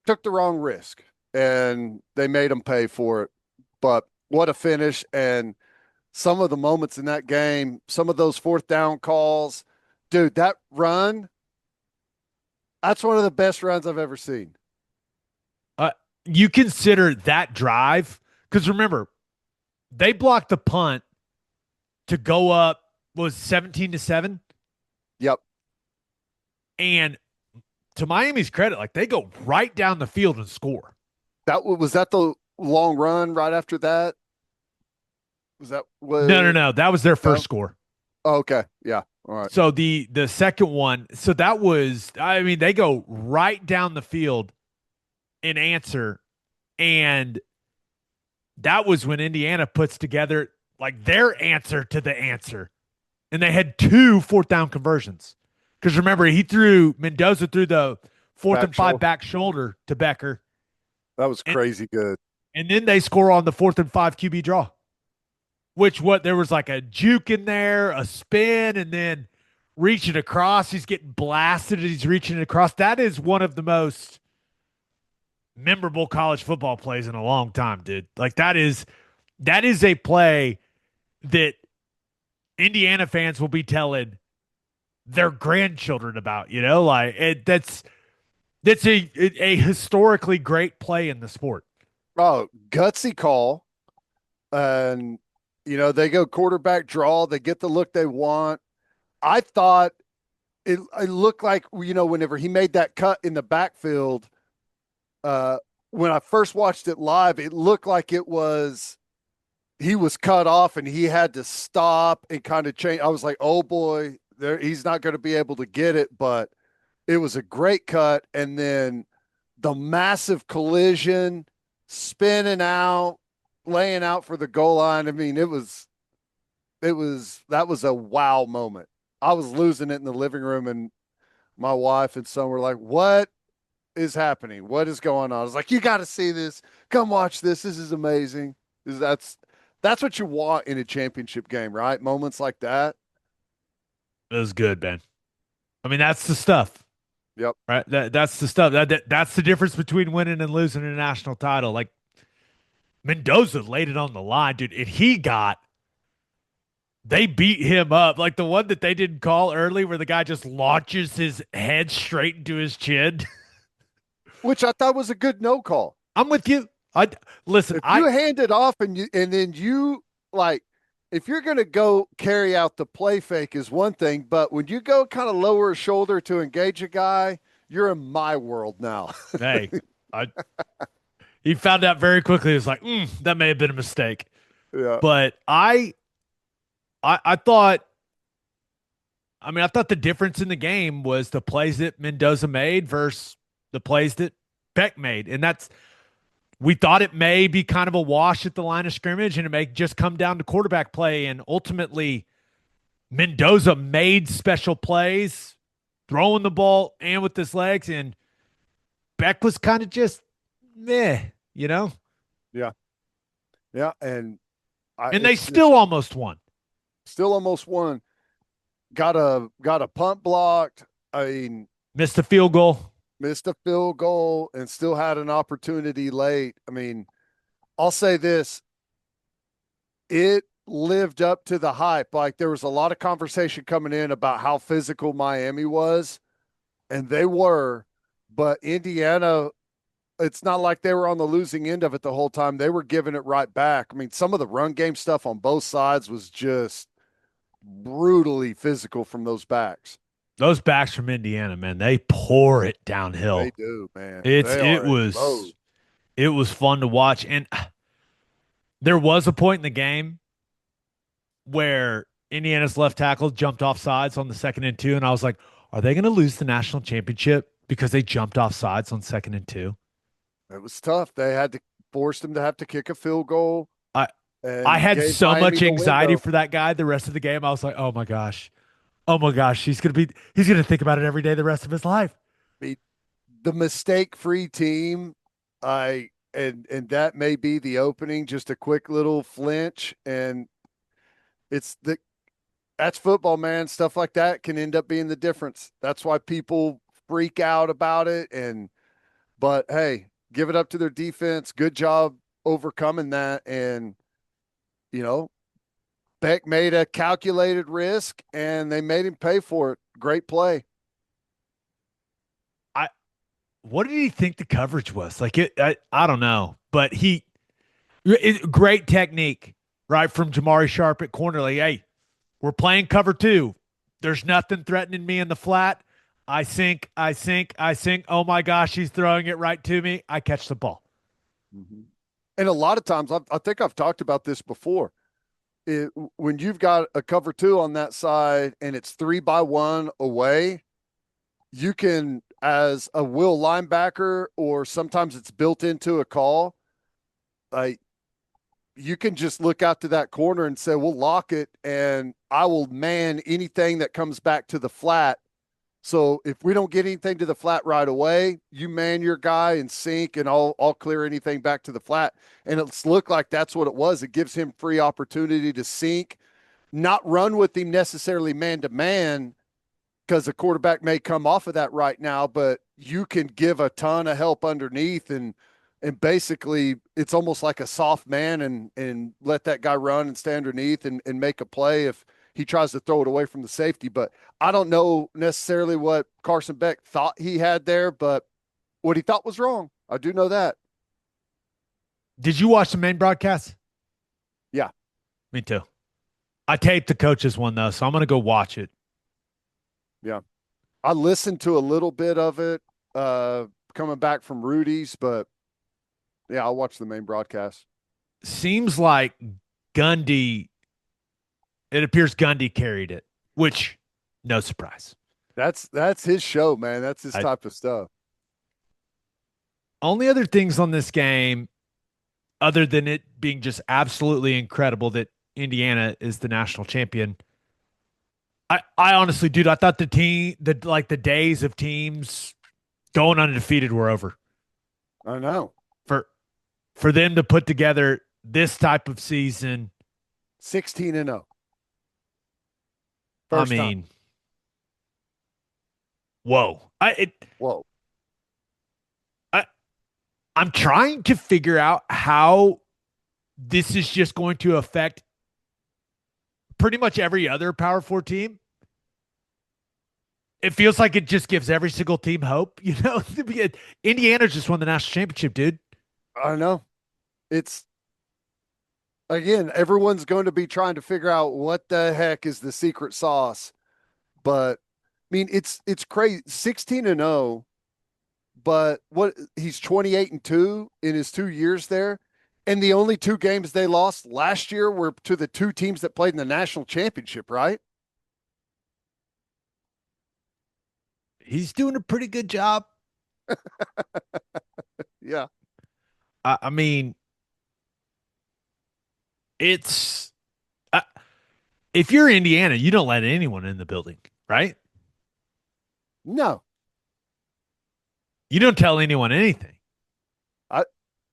took the wrong risk, and they made him pay for it. But what a finish, and some of the moments in that game, some of those fourth down calls, dude, that run, that's one of the best runs I've ever seen. Uh, you consider that drive because remember they blocked the punt to go up was 17-7, Yep. and to Miami's credit, like they go right down the field and score. Was that the long run right after that? Was that No, no, what? no, that was their No? first score. Oh, okay. Yeah. All right. So the second one, so that was, I mean, they go right down the field in answer, and that was when Indiana puts together like their answer to the answer, and they had two fourth down conversions. Because remember, Mendoza threw the fourth Back and five shoulder. back shoulder to Becker, That was and crazy good. and then they score on the fourth and five QB draw. Which what there was like a juke in there, a spin, and then reaching across. He's getting blasted as he's reaching across. That is one of the most memorable college football plays in a long time, dude. Like that is a play that Indiana fans will be telling their grandchildren about, like that's a historically great play in the sport. Oh, gutsy call. And, they go quarterback draw. They get the look they want. I thought it looked like, whenever he made that cut in the backfield, when I first watched it live, it looked like he was cut off and he had to stop and kind of change. I was like, oh boy, he's not going to be able to get it, but it was a great cut. And then the massive collision, spinning out, laying out for the goal line. I mean, that was a wow moment. I was losing it in the living room, and my wife and son were like, "What is happening? What is going on?" I was like, "You got to see this. Come watch this. This is amazing." That's what you want in a championship game, right? Moments like that. It was good, man. I mean, that's the stuff. Yep. Right. That's the stuff. That's the difference between winning and losing a national title. Like Mendoza laid it on the line, dude. And they beat him up. Like the one that they didn't call early where the guy just launches his head straight into his chin. Which I thought was a good no call. I'm with you. I listen, If you hand it off and then you like, if you're going to go carry out the play fake is one thing, but when you go kind of lower a shoulder to engage a guy, you're in my world now. hey, I he found out very quickly. He was like, that may have been a mistake. Yeah. But I thought, I thought the difference in the game was the plays that Mendoza made versus the plays that Beck made. And we thought it may be kind of a wash at the line of scrimmage and it may just come down to quarterback play. And ultimately, Mendoza made special plays, throwing the ball and with his legs. And Beck was kind of just meh, you know? Yeah. Yeah. And they It's just still almost won. still almost won. Got a punt blocked. I mean, Missed a field goal. missed a field goal and still had an opportunity late. I mean, I'll say this, it lived up to the hype. Like there was a lot of conversation coming in about how physical Miami was, and they were, but Indiana, it's not like they were on the losing end of it the whole time. They were giving it right back. I mean, some of the run game stuff on both sides was just brutally physical from those backs. Those backs from Indiana, man, they pour it They downhill. do, man. It's They it are was exposed. it was fun to watch. And there was a point in the game where Indiana's left tackle jumped off sides on the 2nd and 2, and I was like, are they going to lose the national championship because they jumped off sides on 2nd and 2? It was tough. They had to force them to have to kick a field goal I I and had gave so Miami much the anxiety window. for that guy the rest of the game. I was like, oh my gosh. Oh my gosh, he's gonna think about it every day the rest of his life. The mistake-free team, and that may be the opening, just a quick little flinch, and it's the that's football, man. Stuff like that can end up being the difference. That's why people freak out about it. And but hey, give it up to their defense. Good job overcoming that. And you know, Beck made a calculated risk, and they made him pay for it. Great play. I What did he think the coverage was? Like I don't know, but great technique, right, from Jamari Sharp at corner. Like, hey, we're playing cover 2. There's nothing threatening me in the flat. I sink, I sink, I sink. Oh my gosh, he's throwing it right to me. I catch the ball. Mm-hmm. And a lot of times, I think I've talked about this before. When you've got a cover 2 on that side and it's 3-by-1 away, you can, as a will linebacker, or sometimes it's built into a call, like you can just look out to that corner and say, we'll lock it and I will man anything that comes back to the flat. So if we don't get anything to the flat right away, you man your guy and sink, and I'll clear anything back to the flat. And it's looked like that's what it was. It gives him free opportunity to sink, not run with him necessarily man to man, because the quarterback may come off of that right now, but you can give a ton of help underneath, and basically it's almost like a soft man, and let that guy run and stay underneath and make a play if he tries to throw it away from the safety. But I don't know necessarily what Carson Beck thought he had there, but what he thought was wrong. I do know that. Did you watch the main broadcast? Yeah. Me too. I taped the coaches one though, so I'm gonna go watch it. Yeah. I listened to a little bit of it coming back from Rudy's, but yeah, I'll watch the main broadcast. Seems like Gundy. It appears Gundy carried it, which no surprise. That's his show, man. That's his I, type of stuff. only other things on this game, other than it being just absolutely incredible that Indiana is the national champion. I honestly, dude, I thought the days of teams going undefeated were over. I know. For for them to put together this type of season, 16-0. I First time. mean, whoa. Whoa. I I'm trying to figure out how this is just going to affect pretty much every other Power Four team. It feels like it just gives every single team hope. You know, Indiana just won the national championship, dude. I know. It's again, everyone's going to be trying to figure out what the heck is the secret sauce. But I mean, it's crazy. 16-0, but what he's 28-2 in his 2 years there. And the only 2 games they lost last year were to the 2 teams that played in the national championship, right? He's doing a pretty good job. Yeah. I mean, it's uh, if you're Indiana, you don't let anyone in the building, right? No. You don't tell anyone anything. I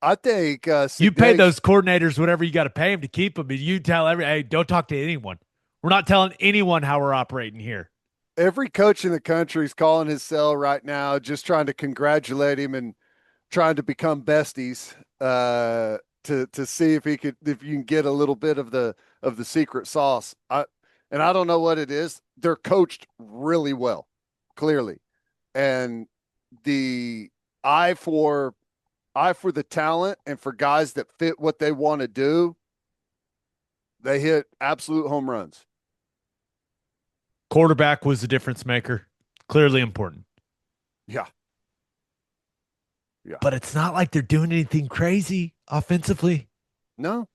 I think You pay Signe's those coordinators whatever you got to pay them to keep them, and you tell hey, don't talk to anyone. We're not telling anyone how we're operating here. every coach in the country is calling his cell right now, just trying to congratulate him and trying to become besties. To see if you can get a little bit of the secret sauce. I don't know what it is. They're coached really well, clearly, and the eye for the talent and for guys that fit what they want to do, they hit absolute home runs. Quarterback was the difference maker. Clearly important. Yeah, yeah. But it's not like they're doing anything crazy offensively. No,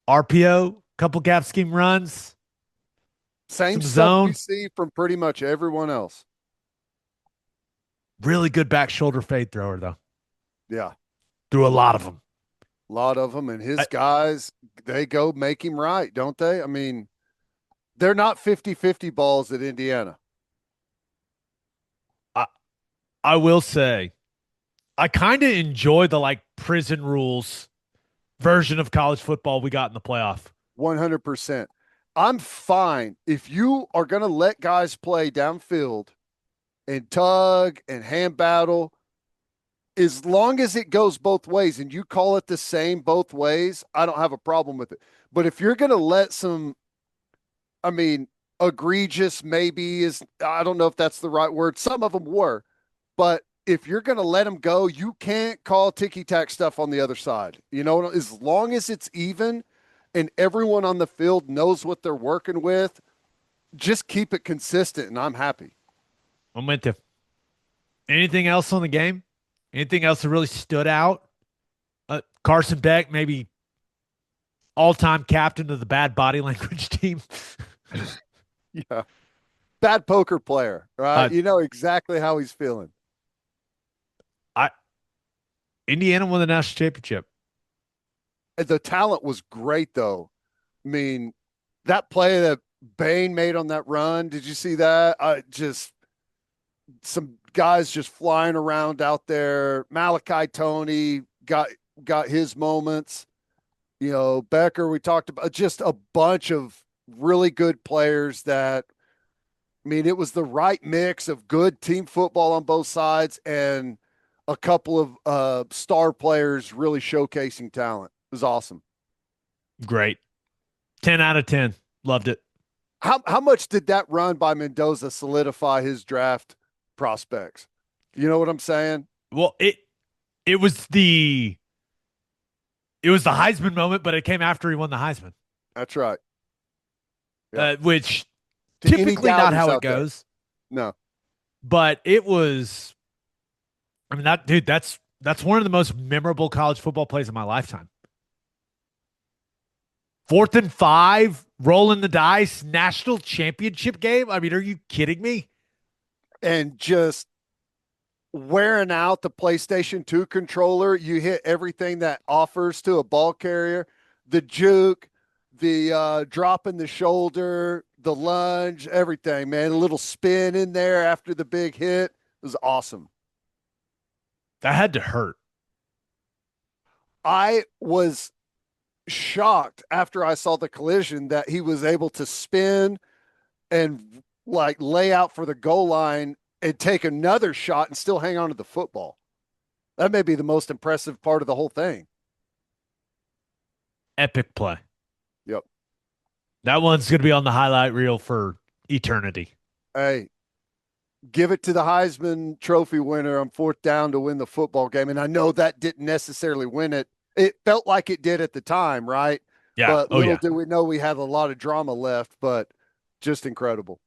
RPO, couple gap scheme runs, same some stuff we zone. see from pretty much everyone else. Really good back shoulder fade thrower, though. Yeah, Threw a lot of them. a lot of them, and his I, guys, they go make him right, don't they? I mean, they're not 50-50 balls at Indiana. I, I will say, I kind of enjoy the like prison rules version of college football we got in the playoff. 100%. I'm fine if you are going to let guys play downfield and tug and hand battle, as long as it goes both ways and you call it the same both ways, I don't have a problem with it. But if you're going to let some, I mean, egregious maybe is, I don't know if that's the right word. Some of them were, but if you're going to let them go, you can't call ticky tack stuff on the other side. You know, as long as it's even and everyone on the field knows what they're working with, just keep it consistent and I'm happy. I'm with you. Anything else on the game? Anything else that really stood out? Carson Beck, maybe all-time captain of the bad body language team. Yeah. Bad poker player, right? You know exactly how he's feeling. I Indiana won the national championship. The talent was great, though. I mean, that play that Bain made on that run, did you see that? Just some guys just flying around out there. Malachi Tony got his moments. You know, Becker, we talked about just a bunch of really good players that, I mean, it was the right mix of good team football on both sides and a couple of star players really showcasing talent. It was awesome. Great. 10 out of 10. Loved it. How much did that run by Mendoza solidify his draft prospects? You know what I'm saying? Well, it was the Heisman moment, but it came after he won the Heisman. That's right. Yeah. Which To any typically not doubters how it out there. goes. No. But it was. I mean, that's one of the most memorable college football plays of my lifetime. 4th and 5, rolling the dice, national championship game. I mean, are you kidding me? And just wearing out the PlayStation 2 controller, you hit everything that offers to a ball carrier, the juke, the drop in the shoulder, the lunge, everything, man. A little spin in there after the big hit. It was awesome. That had to hurt. I was shocked after I saw the collision that he was able to spin and like lay out for the goal line and take another shot and still hang on to the football. That may be the most impressive part of the whole thing. Epic play. Yep. That one's going to be on the highlight reel for eternity. Hey, give it to the Heisman Trophy winner on 4th down to win the football game. And I know that didn't necessarily win it. It felt like it did at the time, right? Yeah. But Oh, little yeah. did we know we had a lot of drama left, but just incredible.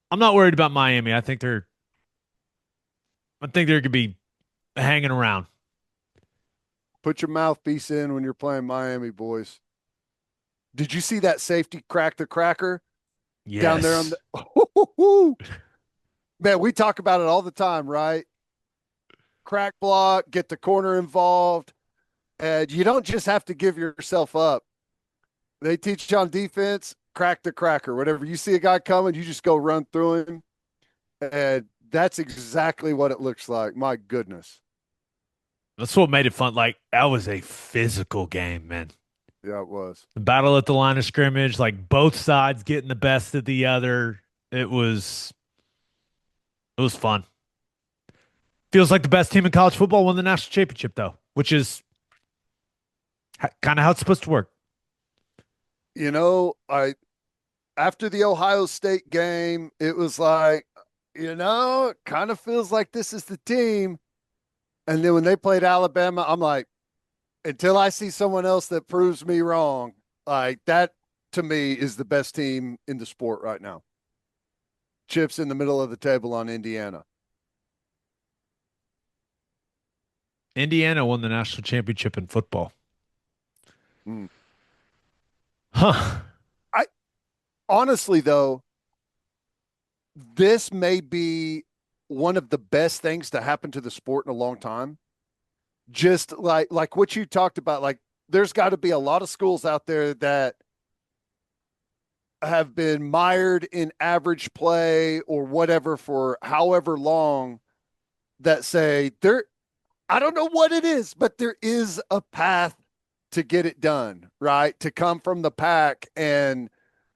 I'm not worried about Miami. I think they're going to be hanging around. Put your mouthpiece in when you're playing Miami, boys. Did you see that safety crack the cracker Yes. down there on the man? We talk about it all the time, right? Crack block, get the corner involved, and you don't just have to give yourself up. They teach you on defense, crack the cracker. Whatever you see a guy coming, you just go run through him, and That's exactly what it looks like. My goodness. That's what made it fun. Like, that was a physical game, man. Yeah, it was. The battle at the line of scrimmage, like both sides getting the best of the other. It was fun. Feels like the best team in college football won the national championship, though, which is kind of how it's supposed to work. I after the Ohio State game, it was like, it kind of feels like this is the team. And then when they played Alabama, I'm like, until I see someone else that proves me wrong, like that to me is the best team in the sport right now. Chips in the middle of the table on Indiana. Indiana won the national championship in football. Mm. Huh. I honestly though, this may be one of the best things to happen to the sport in a long time. Just like what you talked about, like there's got to be a lot of schools out there that have been mired in average play or whatever for however long that say there I don't know what it is, but there is a path to get it done, right? To come from the pack and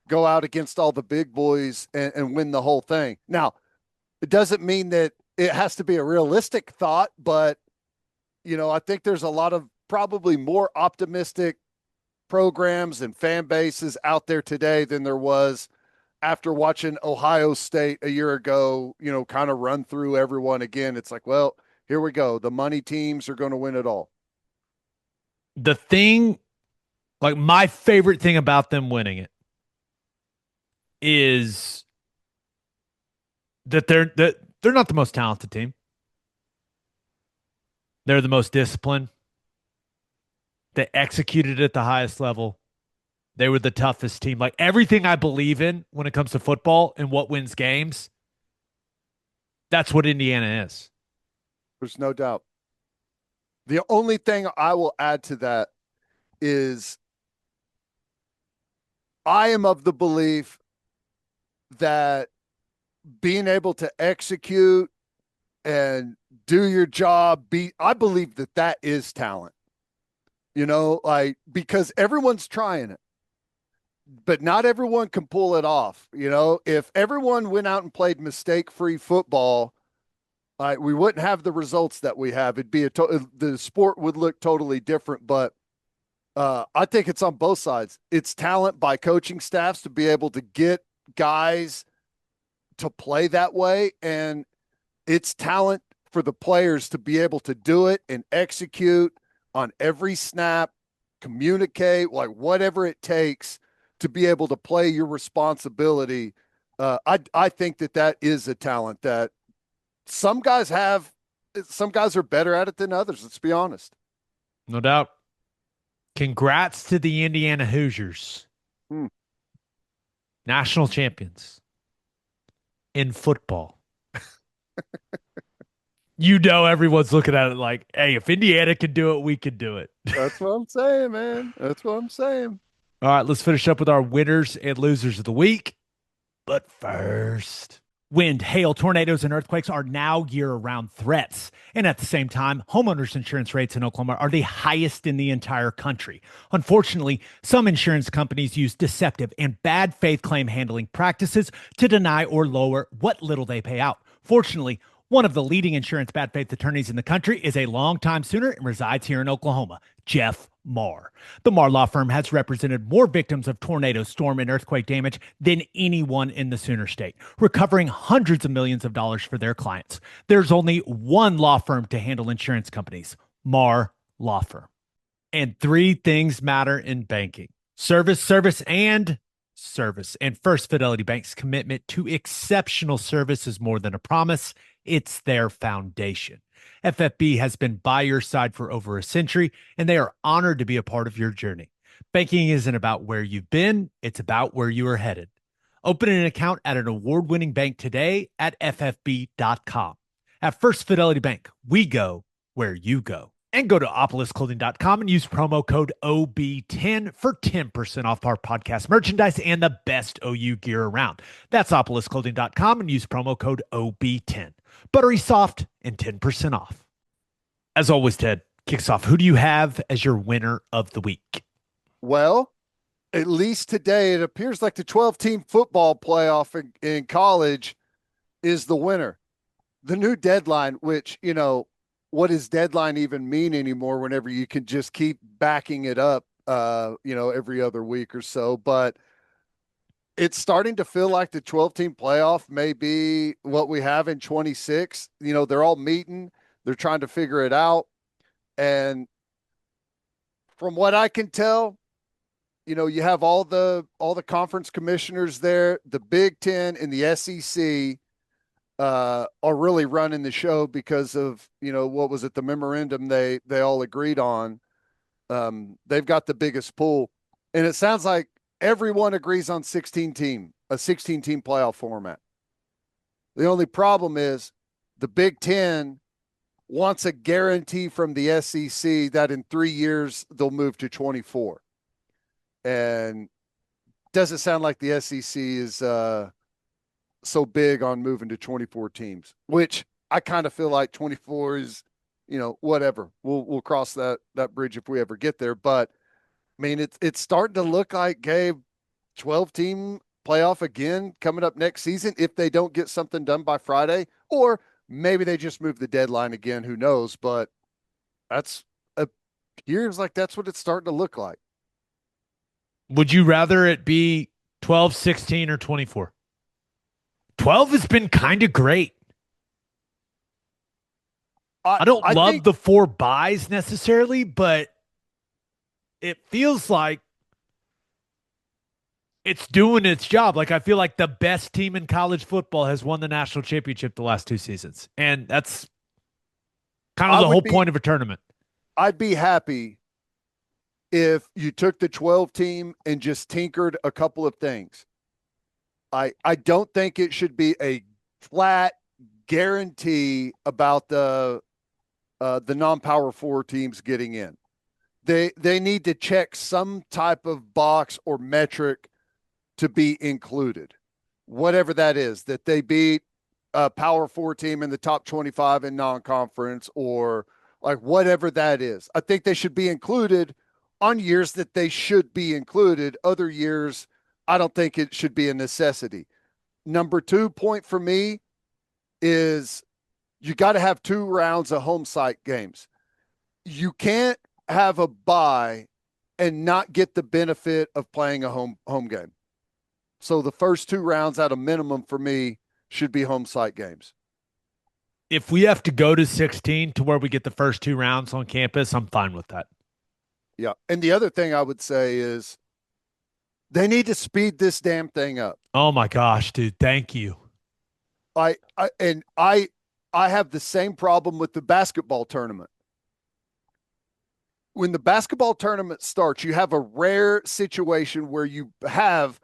go out against all the big boys and win the whole thing. Now, it doesn't mean that it has to be a realistic thought, but I think there's a lot of probably more optimistic programs and fan bases out there today than there was after watching Ohio State a year ago, kind of run through everyone again. It's like, well, here we go. The money teams are going to win it all. The thing, like my favorite thing about them winning it is that they're not the most talented team. They're the most disciplined. They executed at the highest level. They were the toughest team. Like everything I believe in when it comes to football and what wins games, that's what Indiana is. There's no doubt. The only thing I will add to that is I am of the belief that being able to execute and do your job, I believe that is talent. Like because everyone's trying it, but not everyone can pull it off. If everyone went out and played mistake-free football, we wouldn't have the results that we have. It'd be the sport would look totally different. But I think it's on both sides. It's talent by coaching staffs to be able to get guys to play that way, and it's talent for the players to be able to do it and execute on every snap, communicate, like whatever it takes to be able to play your responsibility. I think that is a talent that some guys have. Some guys are better at it than others. Let's be honest. No doubt. Congrats to the Indiana Hoosiers. National champions in football. Everyone's looking at it like, hey, if Indiana can do it, we can do it. That's what I'm saying, man. That's what I'm saying. All right, let's finish up with our winners and losers of the week. But first, wind, hail, tornadoes, and earthquakes are now year-round threats. And at the same time, homeowners insurance rates in Oklahoma are the highest in the entire country. Unfortunately, some insurance companies use deceptive and bad faith claim handling practices to deny or lower what little they pay out. Fortunately, one of the leading insurance bad faith attorneys in the country is a longtime Sooner and resides here in Oklahoma, Jeff Marr. The Marr Law Firm has represented more victims of tornado, storm, and earthquake damage than anyone in the Sooner State, recovering hundreds of millions of dollars for their clients. There's only one law firm to handle insurance companies, Marr Law Firm. And three things matter in banking: service, service, and service. And First Fidelity Bank's commitment to exceptional service is more than a promise. It's their foundation. FFB has been by your side for over a century, and they are honored to be a part of your journey. Banking isn't about where you've been, it's about where you are headed. Open an account at an award-winning bank today at ffb.com. At First Fidelity Bank, we go where you go. And go to opolisclothing.com and use promo code OB10 for 10% off our podcast merchandise and the best OU gear around. That's opolisclothing.com and use promo code OB10. buttery soft, and 10% off. As always, Ted kicks off. Who do you have as your winner of the week? Well, at least today, it appears like the 12-team football playoff in college is the winner. The new deadline, which, what does deadline even mean anymore whenever you can just keep backing it up, every other week or so. But it's starting to feel like the 12-team playoff may be what we have in 26. They're all meeting. They're trying to figure it out. And from what I can tell, you have all the conference commissioners there. The Big Ten and the SEC are really running the show because of, what was it, the memorandum they all agreed on. They've got the biggest pool. And it sounds like everyone agrees on a 16-team playoff format. The only problem is the Big Ten wants a guarantee from the SEC that in 3 years they'll move to 24. And doesn't sound like the SEC is so big on moving to 24 teams, which I kind of feel like 24 is, whatever. We'll cross that bridge if we ever get there. But I mean, it's starting to look like, Gabe, 12-team playoff again coming up next season if they don't get something done by Friday, or maybe they just move the deadline again. Who knows? But appears like that's what it's starting to look like. Would you rather it be 12, 16, or 24? 12 has been kind of great. I don't love the 4 buys necessarily, but it feels like it's doing its job. Like, I feel like the best team in college football has won the national championship the last 2 seasons. And that's kind of the whole point of a tournament. I'd be happy if you took the 12 team and just tinkered a couple of things. I don't think it should be a flat guarantee about the non-power 4 teams getting in. They need to check some type of box or metric to be included, whatever that is, that they beat a power 4 team in the top 25 in non-conference, or like whatever that is. I think they should be included on years that they should be included. Other years, I don't think it should be a necessity. Number 2 point for me is you got to have 2 rounds of home site games. You can't have a bye and not get the benefit of playing a home game. So the first 2 rounds at a minimum for me should be home site games. If we have to go to 16 to where we get the first 2 rounds on campus, I'm fine with that. Yeah. And the other thing I would say is they need to speed this damn thing up. Oh my gosh, dude. Thank you. I have the same problem with the basketball tournament. When the basketball tournament starts, you have a rare situation where you have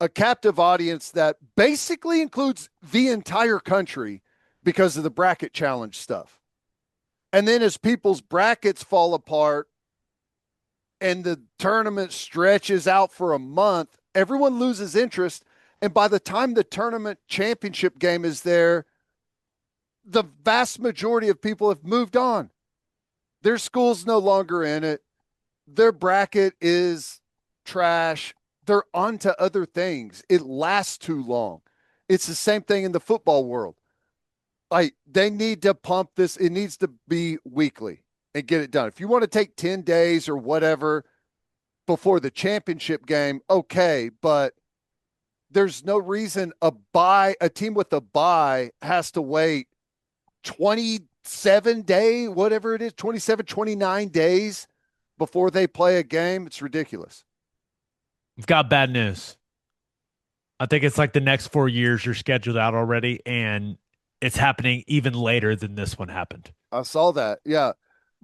a captive audience that basically includes the entire country because of the bracket challenge stuff. And then as people's brackets fall apart and the tournament stretches out for a month, everyone loses interest. And by the time the tournament championship game is there, the vast majority of people have moved on. Their school's no longer in it. Their bracket is trash. They're on to other things. It lasts too long. It's the same thing in the football world. Like, they need to pump this. It needs to be weekly and get it done. If you want to take 10 days or whatever before the championship game, okay, but there's no reason a team with a bye has to wait 27 days, whatever it is, 27, 29 days before they play a game. It's ridiculous. I've got bad news. I think it's like the next 4 years you're scheduled out already, and it's happening even later than this one happened. I saw that. Yeah.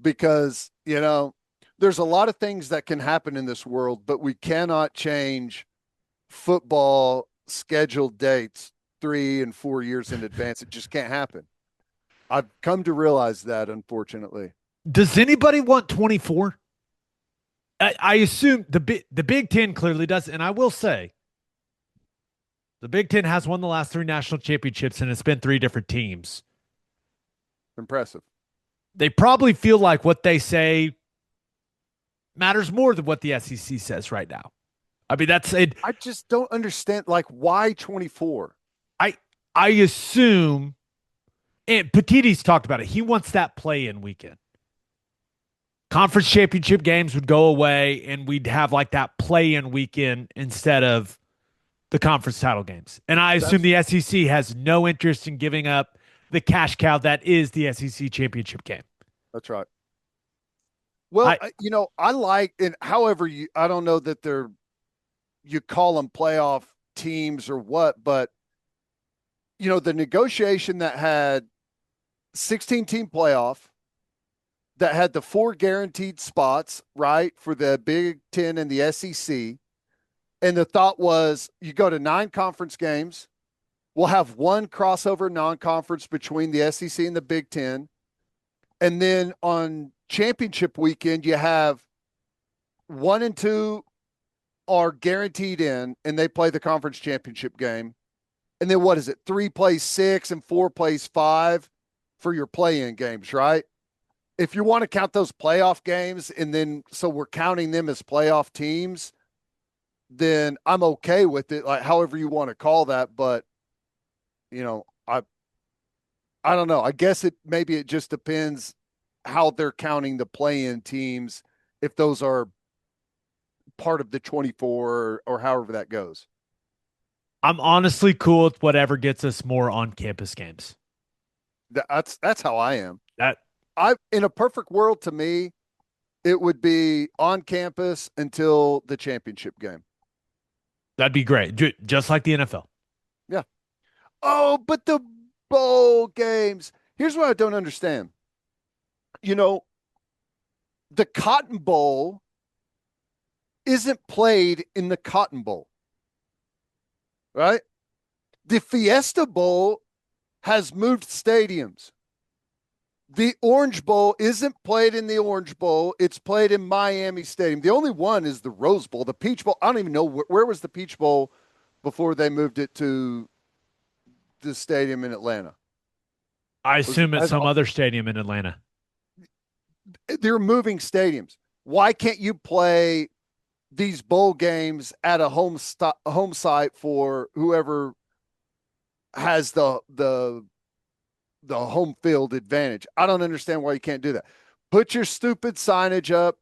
Because, there's a lot of things that can happen in this world, but we cannot change football scheduled dates 3 and 4 years in advance. It just can't happen. I've come to realize that, unfortunately. Does anybody want 24? I assume the Big Ten clearly does. And I will say, the Big Ten has won the last 3 national championships, and it's been 3 different teams. Impressive. They probably feel like what they say matters more than what the SEC says right now. I mean, that's it. I just don't understand, like, why 24? I I assume, and Petitti's talked about it. He wants that play-in weekend. Conference championship games would go away, and we'd have like that play-in weekend instead of the conference title games. And I assume That's the SEC has no interest in giving up the cash cow that is the SEC championship game. that's right. Well, I I like, and however I don't know that you call them playoff teams or what, but the negotiation that had 16-team playoff, that had the 4 guaranteed spots, right, for the Big Ten and the SEC. And the thought was you go to 9 conference games. We'll have one crossover non-conference between the SEC and the Big Ten. And then on championship weekend, you have 1 and 2 are guaranteed in, and they play the conference championship game. And then what is it? 3 plays 6 and 4 plays 5 for your play-in games, right? If you want to count those playoff games, and then so we're counting them as playoff teams, then I'm okay with it, like however you want to call that. But I don't know. I guess maybe it just depends how they're counting the play-in teams, if those are part of the 24 or however that goes. I'm honestly cool with whatever gets us more on-campus games. That's how I am. That In a perfect world, to me, it would be on campus until the championship game. that'd be great, just like the NFL. Yeah. Oh, but the bowl games. Here's what I don't understand. The Cotton Bowl isn't played in the Cotton Bowl, right? The Fiesta Bowl has moved stadiums. The Orange Bowl isn't played in the Orange Bowl. It's played in Miami Stadium. The only one is the Rose Bowl. The Peach Bowl, I don't even know where was the Peach Bowl before they moved it to the stadium in Atlanta. I assume it's some other stadium in Atlanta. They're moving stadiums. Why can't you play these bowl games at a home site for whoever has the home field advantage? I don't understand why you can't do that. Put your stupid signage up.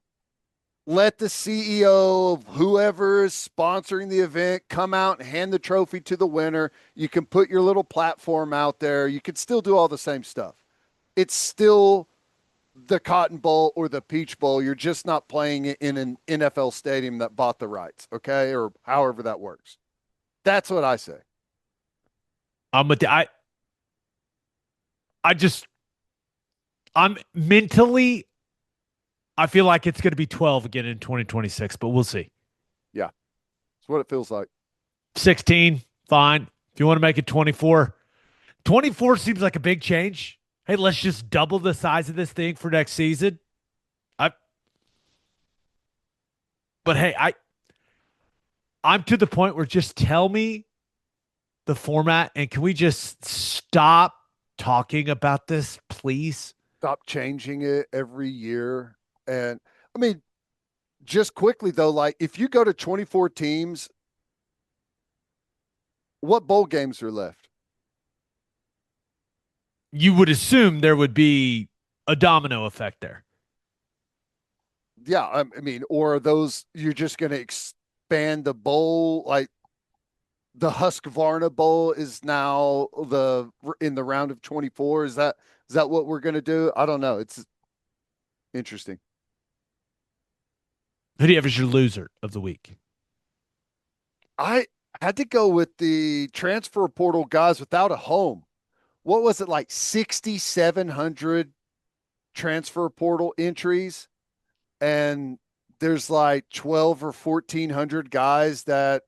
Let the CEO of whoever is sponsoring the event come out and hand the trophy to the winner. You can put your little platform out there. You can still do all the same stuff. It's still the Cotton Bowl or the Peach Bowl. You're just not playing it in an NFL stadium that bought the rights, okay? Or however that works. That's what I say. I'm with the, I'm mentally, I feel like it's going to be 12 again in 2026, but we'll see. Yeah. It's what it feels like. 16, fine. If you want to make it 24, 24 seems like a big change. Hey, let's just double the size of this thing for next season. But hey, I'm to the point where just tell me the format, and can we just stop talking about this, please? Stop changing it every year. And I mean, just quickly though, like if you go to 24 teams, what bowl games are left? You would assume there would be a domino effect there. Yeah, I mean, or are those you're just going to expand the bowl? Like the Husqvarna Bowl is now in the round of 24. Is that what we're going to do? I don't know. It's interesting. Who do you have as your loser of the week? I had to go with the transfer portal guys without a home. What was it, like 6,700 transfer portal entries? And there's like 12 or 1,400 guys that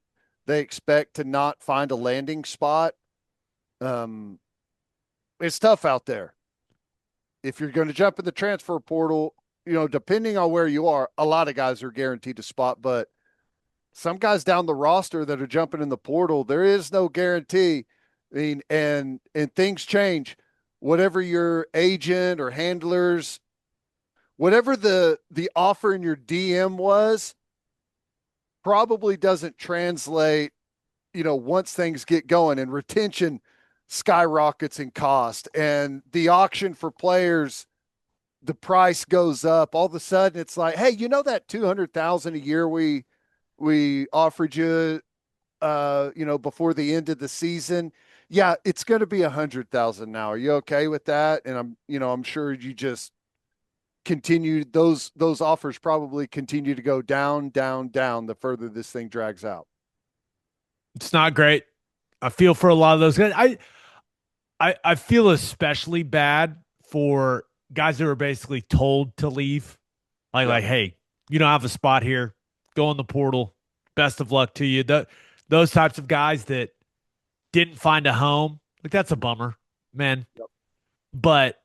they expect to not find a landing spot. It's tough out there. If you're going to jump in the transfer portal, depending on where you are, a lot of guys are guaranteed a spot, but some guys down the roster that are jumping in the portal, there is no guarantee. I mean, and things change. whatever your agent or handlers, whatever the offer in your DM was, probably doesn't translate, once things get going, and retention skyrockets in cost, and the auction for players, the price goes up. All of a sudden it's like, hey, that 200,000 a year we offered you, before the end of the season. Yeah, it's going to be 100,000 now. Are you okay with that? And I'm sure you just continue, those offers probably continue to go down, down, down the further this thing drags out. It's not great. I feel for a lot of those guys. I feel especially bad for guys that were basically told to leave. Like, hey, you don't have a spot here. Go in the portal. Best of luck to you. Those types of guys that didn't find a home, like, that's a bummer, man. Yep. But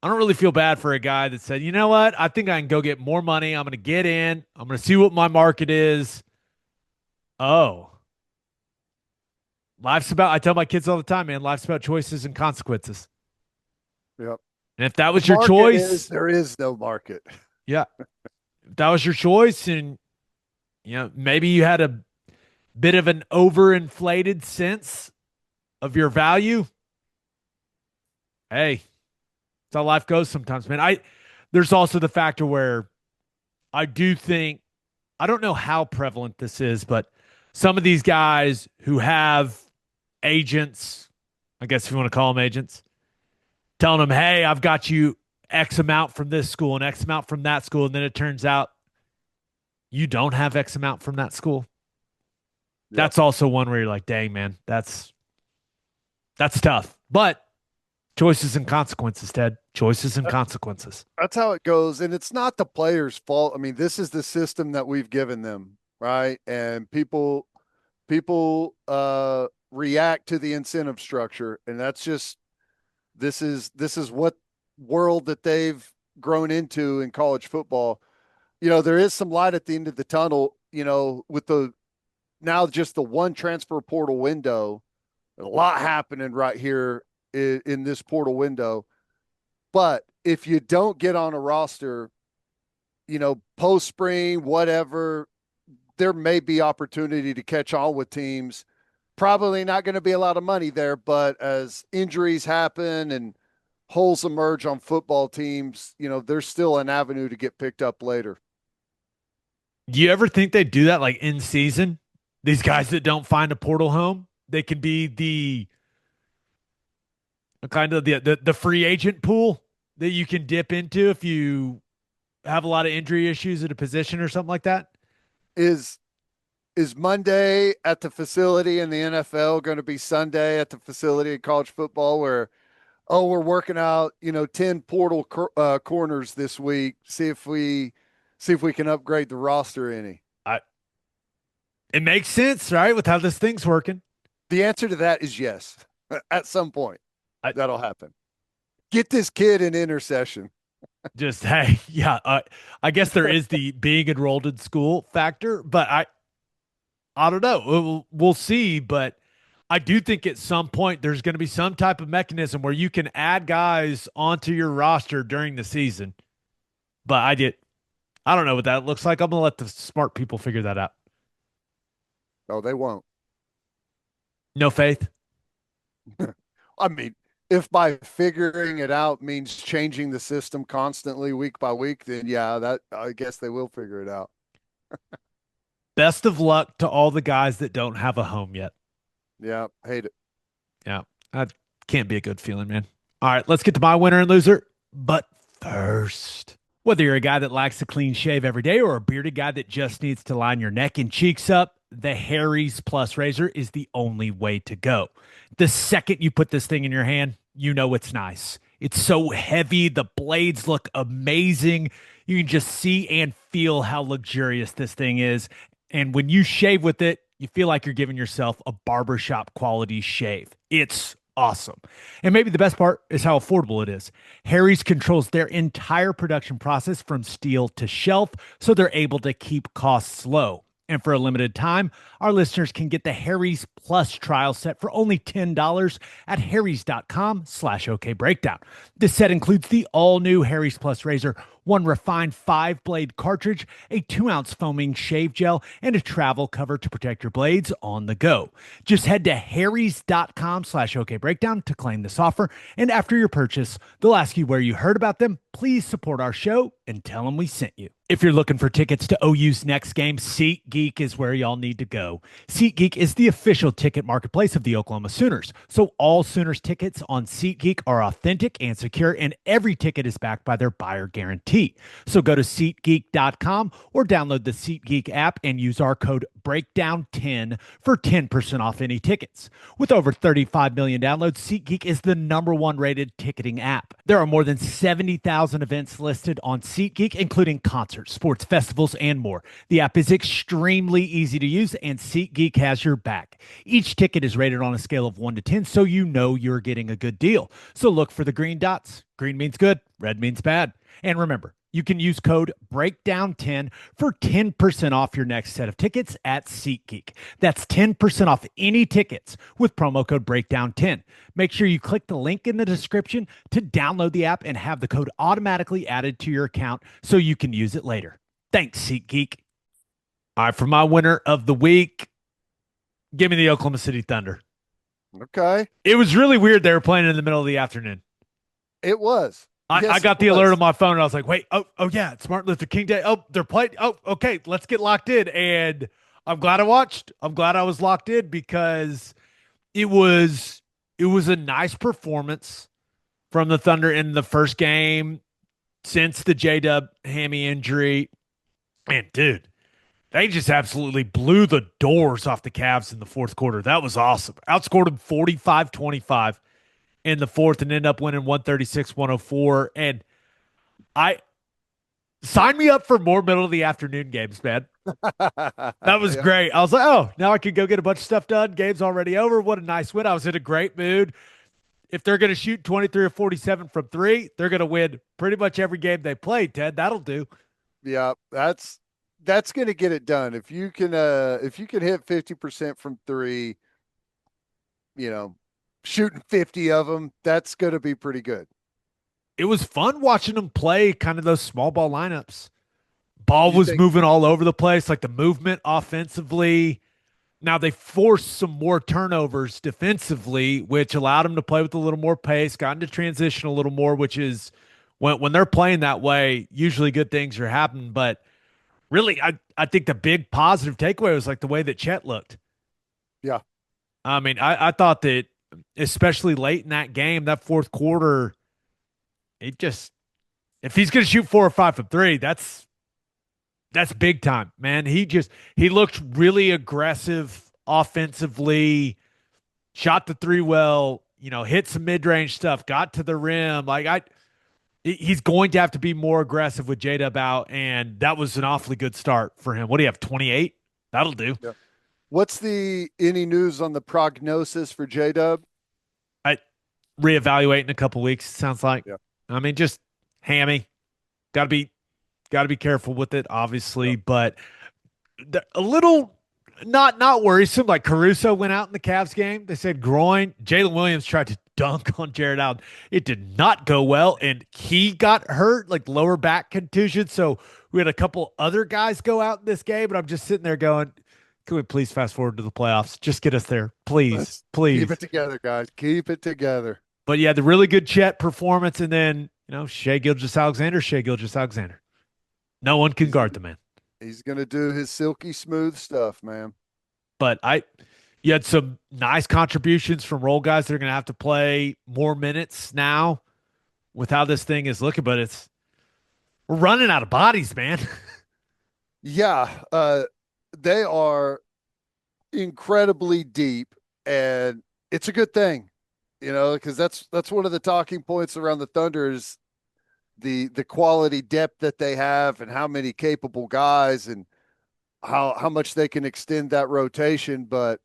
I don't really feel bad for a guy that said, you know what? I think I can go get more money. I'm going to get in. I'm going to see what my market is. Oh, I tell my kids all the time, man, life's about choices and consequences. Yep. And if that was your choice, there is no market. yeah, if that was your choice, and maybe you had a bit of an overinflated sense of your value. Hey, that's how life goes sometimes, man. There's also the factor where I do think, I don't know how prevalent this is, but some of these guys who have agents, I guess if you want to call them agents, telling them, hey, I've got you X amount from this school and X amount from that school. And then it turns out you don't have X amount from that school. Yep. That's also one where you're like, dang, man, that's tough. But choices and consequences, Ted. Choices and consequences. That's how it goes. And it's not the players' fault. I mean, this is the system that we've given them, right? And people react to the incentive structure. And that's just, this is what world that they've grown into in college football. There is some light at the end of the tunnel, with now just the one transfer portal window, a lot happening right here in this portal window. But if you don't get on a roster, post spring, whatever, there may be opportunity to catch on with teams. Probably not going to be a lot of money there, but as injuries happen and holes emerge on football teams, there's still an avenue to get picked up later. Do you ever think they do that, like, in season? These guys that don't find a portal home, they can be the kind of the free agent pool that you can dip into if you have a lot of injury issues at a position or something like that? Is Monday at the facility in the NFL going to be Sunday at the facility in college football, where, we're working out, 10 portal corners this week. See if we can upgrade the roster any. It makes sense, right? With how this thing's working. The answer to that is yes. At some point, that'll happen. Get this kid an intercession. Just, hey, yeah. I guess there is the being enrolled in school factor, but I don't know. We'll see, but I do think at some point there's going to be some type of mechanism where you can add guys onto your roster during the season. But I don't know what that looks like. I'm going to let the smart people figure that out. Oh, they won't. No faith? I mean, if by figuring it out means changing the system constantly week by week, then yeah, that I guess they will figure it out. Best of luck to all the guys that don't have a home yet. Yeah, hate it. Yeah, that can't be a good feeling, man. All right, let's get to my winner and loser. But first, whether you're a guy that likes a clean shave every day or a bearded guy that just needs to line your neck and cheeks up, the Harry's Plus razor is the only way to go. The second you put this thing in your hand, you know it's nice. It's so heavy. The blades look amazing. You can just see and feel how luxurious this thing is. And when you shave with it, you feel like you're giving yourself a barbershop quality shave. It's awesome. And maybe the best part is how affordable it is. Harry's controls their entire production process from steel to shelf, so they're able to keep costs low. And for a limited time, our listeners can get the Harry's Plus trial set for only $10 at harrys.com/OKBreakdown. This set includes the all-new Harry's Plus razor, one refined 5-blade cartridge, a 2-ounce foaming shave gel, and a travel cover to protect your blades on the go. Just head to harrys.com/OKBreakdown to claim this offer, and after your purchase, they'll ask you where you heard about them. Please support our show and tell them we sent you. If you're looking for tickets to OU's next game, SeatGeek is where y'all need to go. SeatGeek is the official ticket marketplace of the Oklahoma Sooners. So all Sooners tickets on SeatGeek are authentic and secure, and every ticket is backed by their buyer guarantee. So go to SeatGeek.com or download the SeatGeek app and use our code BREAKDOWN10 for 10% off any tickets. With over 35 million downloads, SeatGeek is the #1 rated ticketing app. There are more than 70,000 events listed on SeatGeek, including concerts, sports festivals, and more. The app is extremely easy to use, and SeatGeek has your back. Each ticket is rated on a scale of 1 to 10, so you know you're getting a good deal. So look for the green dots. Green means good, red means bad. And remember, you can use code BREAKDOWN10 for 10% off your next set of tickets at SeatGeek. That's 10% off any tickets with promo code BREAKDOWN10. Make sure you click the link in the description to download the app and have the code automatically added to your account so you can use it later. Thanks, SeatGeek. All right, for my winner of the week, give me the Oklahoma City Thunder. Okay. It was really weird they were playing in the middle of the afternoon. It was. I got the alert on my phone, and I was like, wait, oh yeah, it's Martin Luther King Day. Oh, they're playing. Oh, okay, let's get locked in. And I'm glad I watched. I'm glad I was locked in because it was a nice performance from the Thunder in the first game since the J-Dub hammy injury. And, dude, they just absolutely blew the doors off the Cavs in the fourth quarter. That was awesome. Outscored them 45-25. In the fourth and end up winning 136-104. And I sign me up for more middle of the afternoon games, man. That was great. I was like, oh, now I can go get a bunch of stuff done. Game's already over. What a nice win. I was in a great mood. If they're going to shoot 23 or 47 from three, they're going to win pretty much every game they play, Ted. That'll do. Yeah, that's going to get it done. If you can hit 50% from three, shooting 50 of them, that's going to be pretty good. It was fun watching them play kind of those small ball lineups. Ball was moving all over the place, like the movement offensively. Now they forced some more turnovers defensively, which allowed them to play with a little more pace, got into transition a little more, which is when they're playing that way, usually good things are happening. But really, I think the big positive takeaway was like the way that Chet looked. Yeah. I mean, I thought that especially late in that game, that fourth quarter, if he's going to shoot 4 or 5 from three, that's big time, man. He looked really aggressive offensively, shot the three well, hit some mid-range stuff, got to the rim. He's going to have to be more aggressive with J-Dub out, and that was an awfully good start for him. What do you have, 28? That'll do. Yeah. What's any news on the prognosis for J-Dub? I reevaluate in a couple weeks, sounds like. Yeah. I mean, just hammy. Got to be careful with it, obviously, but a little not worrisome. Like Caruso went out in the Cavs game. They said groin. Jalen Williams tried to dunk on Jared Allen. It did not go well, and he got hurt, like lower back contusion. So we had a couple other guys go out in this game, but I'm just sitting there going, can we please fast forward to the playoffs? Just get us there. Please. Keep it together, guys. Keep it together. But yeah, the really good Chet performance, and then, Shai Gilgeous-Alexander. No one can guard the man. He's going to do his silky smooth stuff, man. But you had some nice contributions from role guys that are going to have to play more minutes now with how this thing is looking, but we're running out of bodies, man. Yeah. They are incredibly deep, and it's a good thing, because that's one of the talking points around the Thunder is the quality depth that they have and how many capable guys and how much they can extend that rotation. But,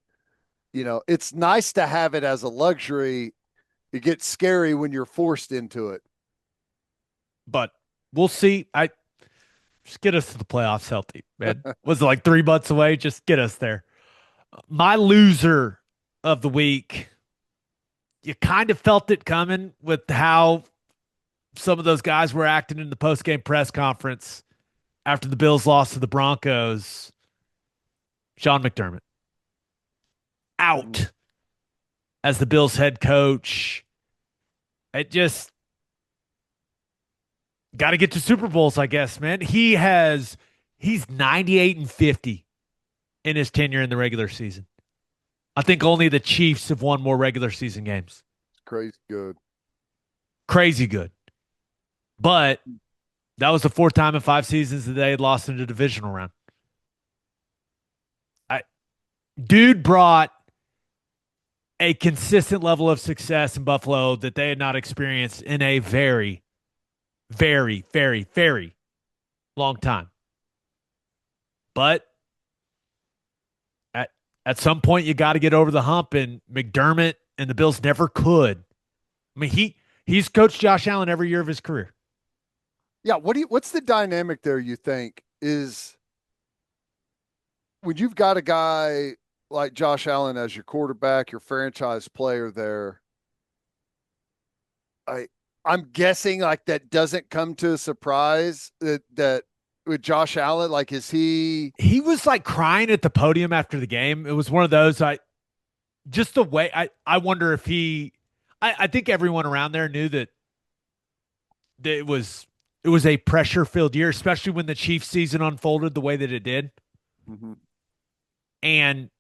it's nice to have it as a luxury. It gets scary when you're forced into it. But we'll see. Just get us to the playoffs healthy, man. Was it like 3 months away? Just get us there. My loser of the week, you kind of felt it coming with how some of those guys were acting in the post-game press conference after the Bills lost to the Broncos. Sean McDermott out as the Bills head coach. It just got to get to Super Bowls, I guess, man. He's 98-50 in his tenure in the regular season. I think only the Chiefs have won more regular season games. Crazy good. Crazy good. But that was the fourth time in 5 seasons that they had lost in the divisional round. Dude brought a consistent level of success in Buffalo that they had not experienced in a very, very, very, very long time. But at some point, you got to get over the hump, and McDermott and the Bills never could. I mean, he's coached Josh Allen every year of his career. Yeah, what's the dynamic there, you think, is when you've got a guy like Josh Allen as your quarterback, your franchise player there, I'm guessing like that doesn't come to a surprise that with Josh Allen, like is he was like crying at the podium after the game. It was one of those just the way I wonder if I think everyone around there knew that it was a pressure-filled year, especially when the Chiefs season unfolded the way that it did. Mm-hmm. And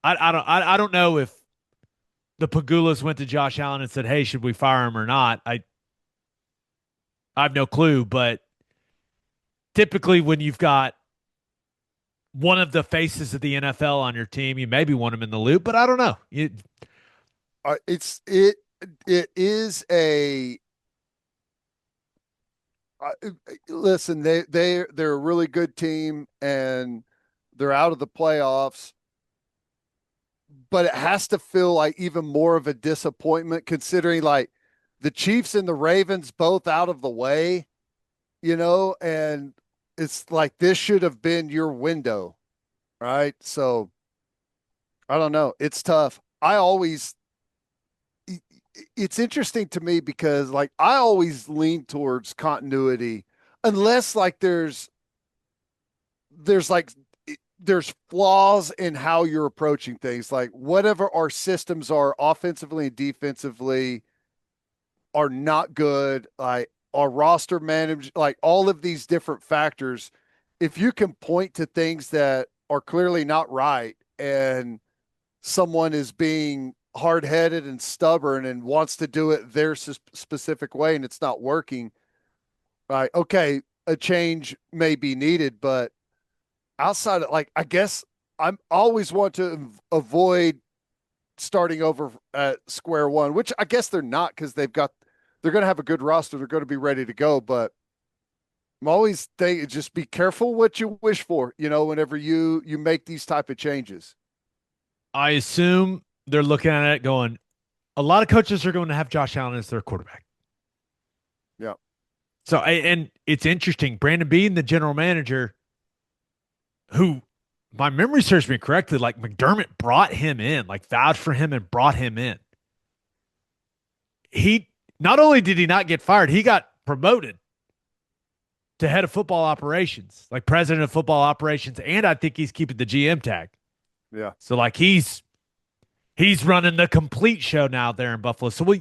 I don't know if the Pagulas went to Josh Allen and said, "Hey, should we fire him or not?" I have no clue, but typically when you've got one of the faces of the NFL on your team, you maybe want him in the loop, but I don't know. It is a listen. They're a really good team and they're out of the playoffs. But it has to feel like even more of a disappointment considering like the Chiefs and the Ravens both out of the way, and it's like this should have been your window, right? So I don't know. It's tough. It's interesting to me because like I always lean towards continuity unless like there's flaws in how you're approaching things. Like whatever our systems are offensively and defensively are not good. Like our roster manage, like all of these different factors. If you can point to things that are clearly not right and someone is being hard-headed and stubborn and wants to do it their specific way and it's not working, right? Okay, a change may be needed, but outside of like, I guess I'm always want to avoid starting over at square one, which I guess they're not because they're going to have a good roster. They're going to be ready to go. But I'm always thinking, just be careful what you wish for, whenever you make these type of changes. I assume they're looking at it going, a lot of coaches are going to have Josh Allen as their quarterback. Yeah. So, and it's interesting. Brandon Beane, the general manager, who my memory serves me correctly, like McDermott brought him in, like vouched for him and brought him in. He not only did he not get fired, he got promoted to head of football operations, like president of football operations, and I think he's keeping the GM tag. Yeah. So like he's running the complete show now there in Buffalo. So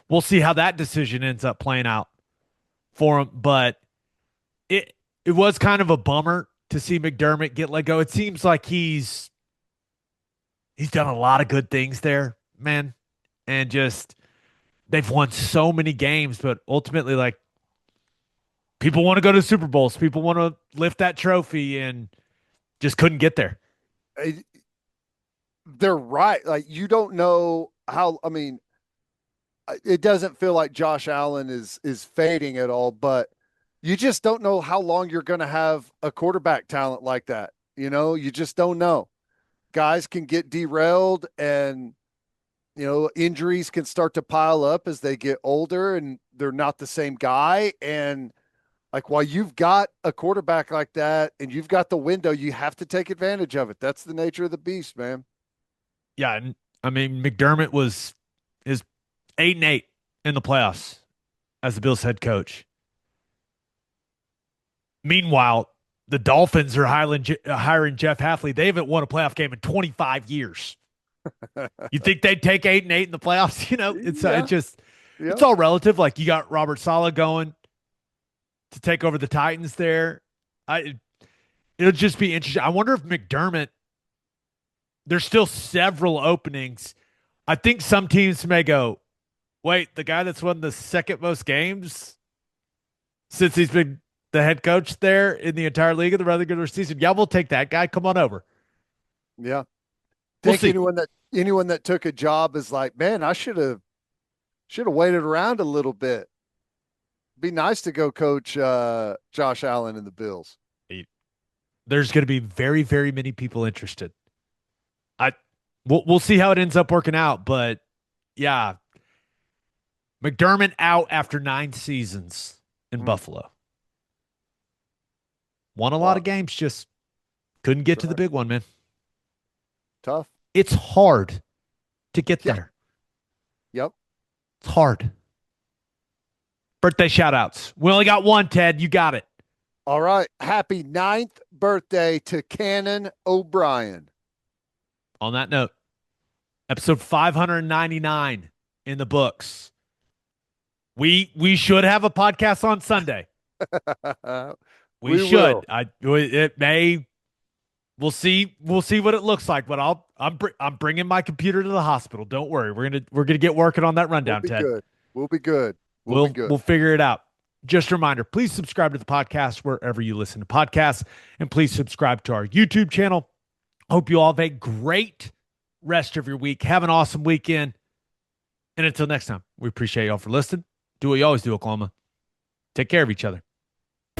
we'll see how that decision ends up playing out for him. But it was kind of a bummer to see McDermott get let go. It seems like he's done a lot of good things there, man. And just they've won so many games, but ultimately, like, people want to go to Super Bowls. People want to lift that trophy and just couldn't get there. They're right. Like, you don't know how, I mean, it doesn't feel like Josh Allen is fading at all, but you just don't know how long you're going to have a quarterback talent like that. You just don't know. Guys can get derailed and, injuries can start to pile up as they get older and they're not the same guy. And Like while you've got a quarterback like that and you've got the window, you have to take advantage of it. That's the nature of the beast, man. Yeah, and I mean McDermott is 8-8 in the playoffs as the Bills head coach. Meanwhile, the Dolphins are hiring Jeff Hafley. They haven't won a playoff game in 25 years. You think they'd take 8-8 in the playoffs? It's all relative. Like you got Robert Saleh going to take over the Titans there. It'll just be interesting. I wonder if McDermott. There's still several openings. I think some teams may go, wait, the guy that's won the second most games since he's been the head coach there in the entire league of the regular season. Yeah, we'll take that guy. Come on over. Yeah. We'll Think see. anyone that took a job is like, man, I should have waited around a little bit. Be nice to go coach Josh Allen and the Bills. There's going to be very, very many people interested. We'll see how it ends up working out, but yeah, McDermott out after 9 seasons in Buffalo. Won a lot of games, just couldn't get to the big one, man. Tough. It's hard to get there. Yep. It's hard. Birthday shout outs. We only got one, Ted. You got it. All right. Happy 9th birthday to Cannon O'Brien. On that note, episode 599 in the books. We should have a podcast on Sunday. we should. It may. We'll see. We'll see what it looks like. But I'm bringing my computer to the hospital. Don't worry. We're gonna get working on that rundown, Ted. Good. We'll be good. We'll figure it out. Just a reminder, please subscribe to the podcast wherever you listen to podcasts, and please subscribe to our YouTube channel. Hope you all have a great rest of your week. Have an awesome weekend. And until next time, we appreciate y'all for listening. Do what you always do, Oklahoma. Take care of each other.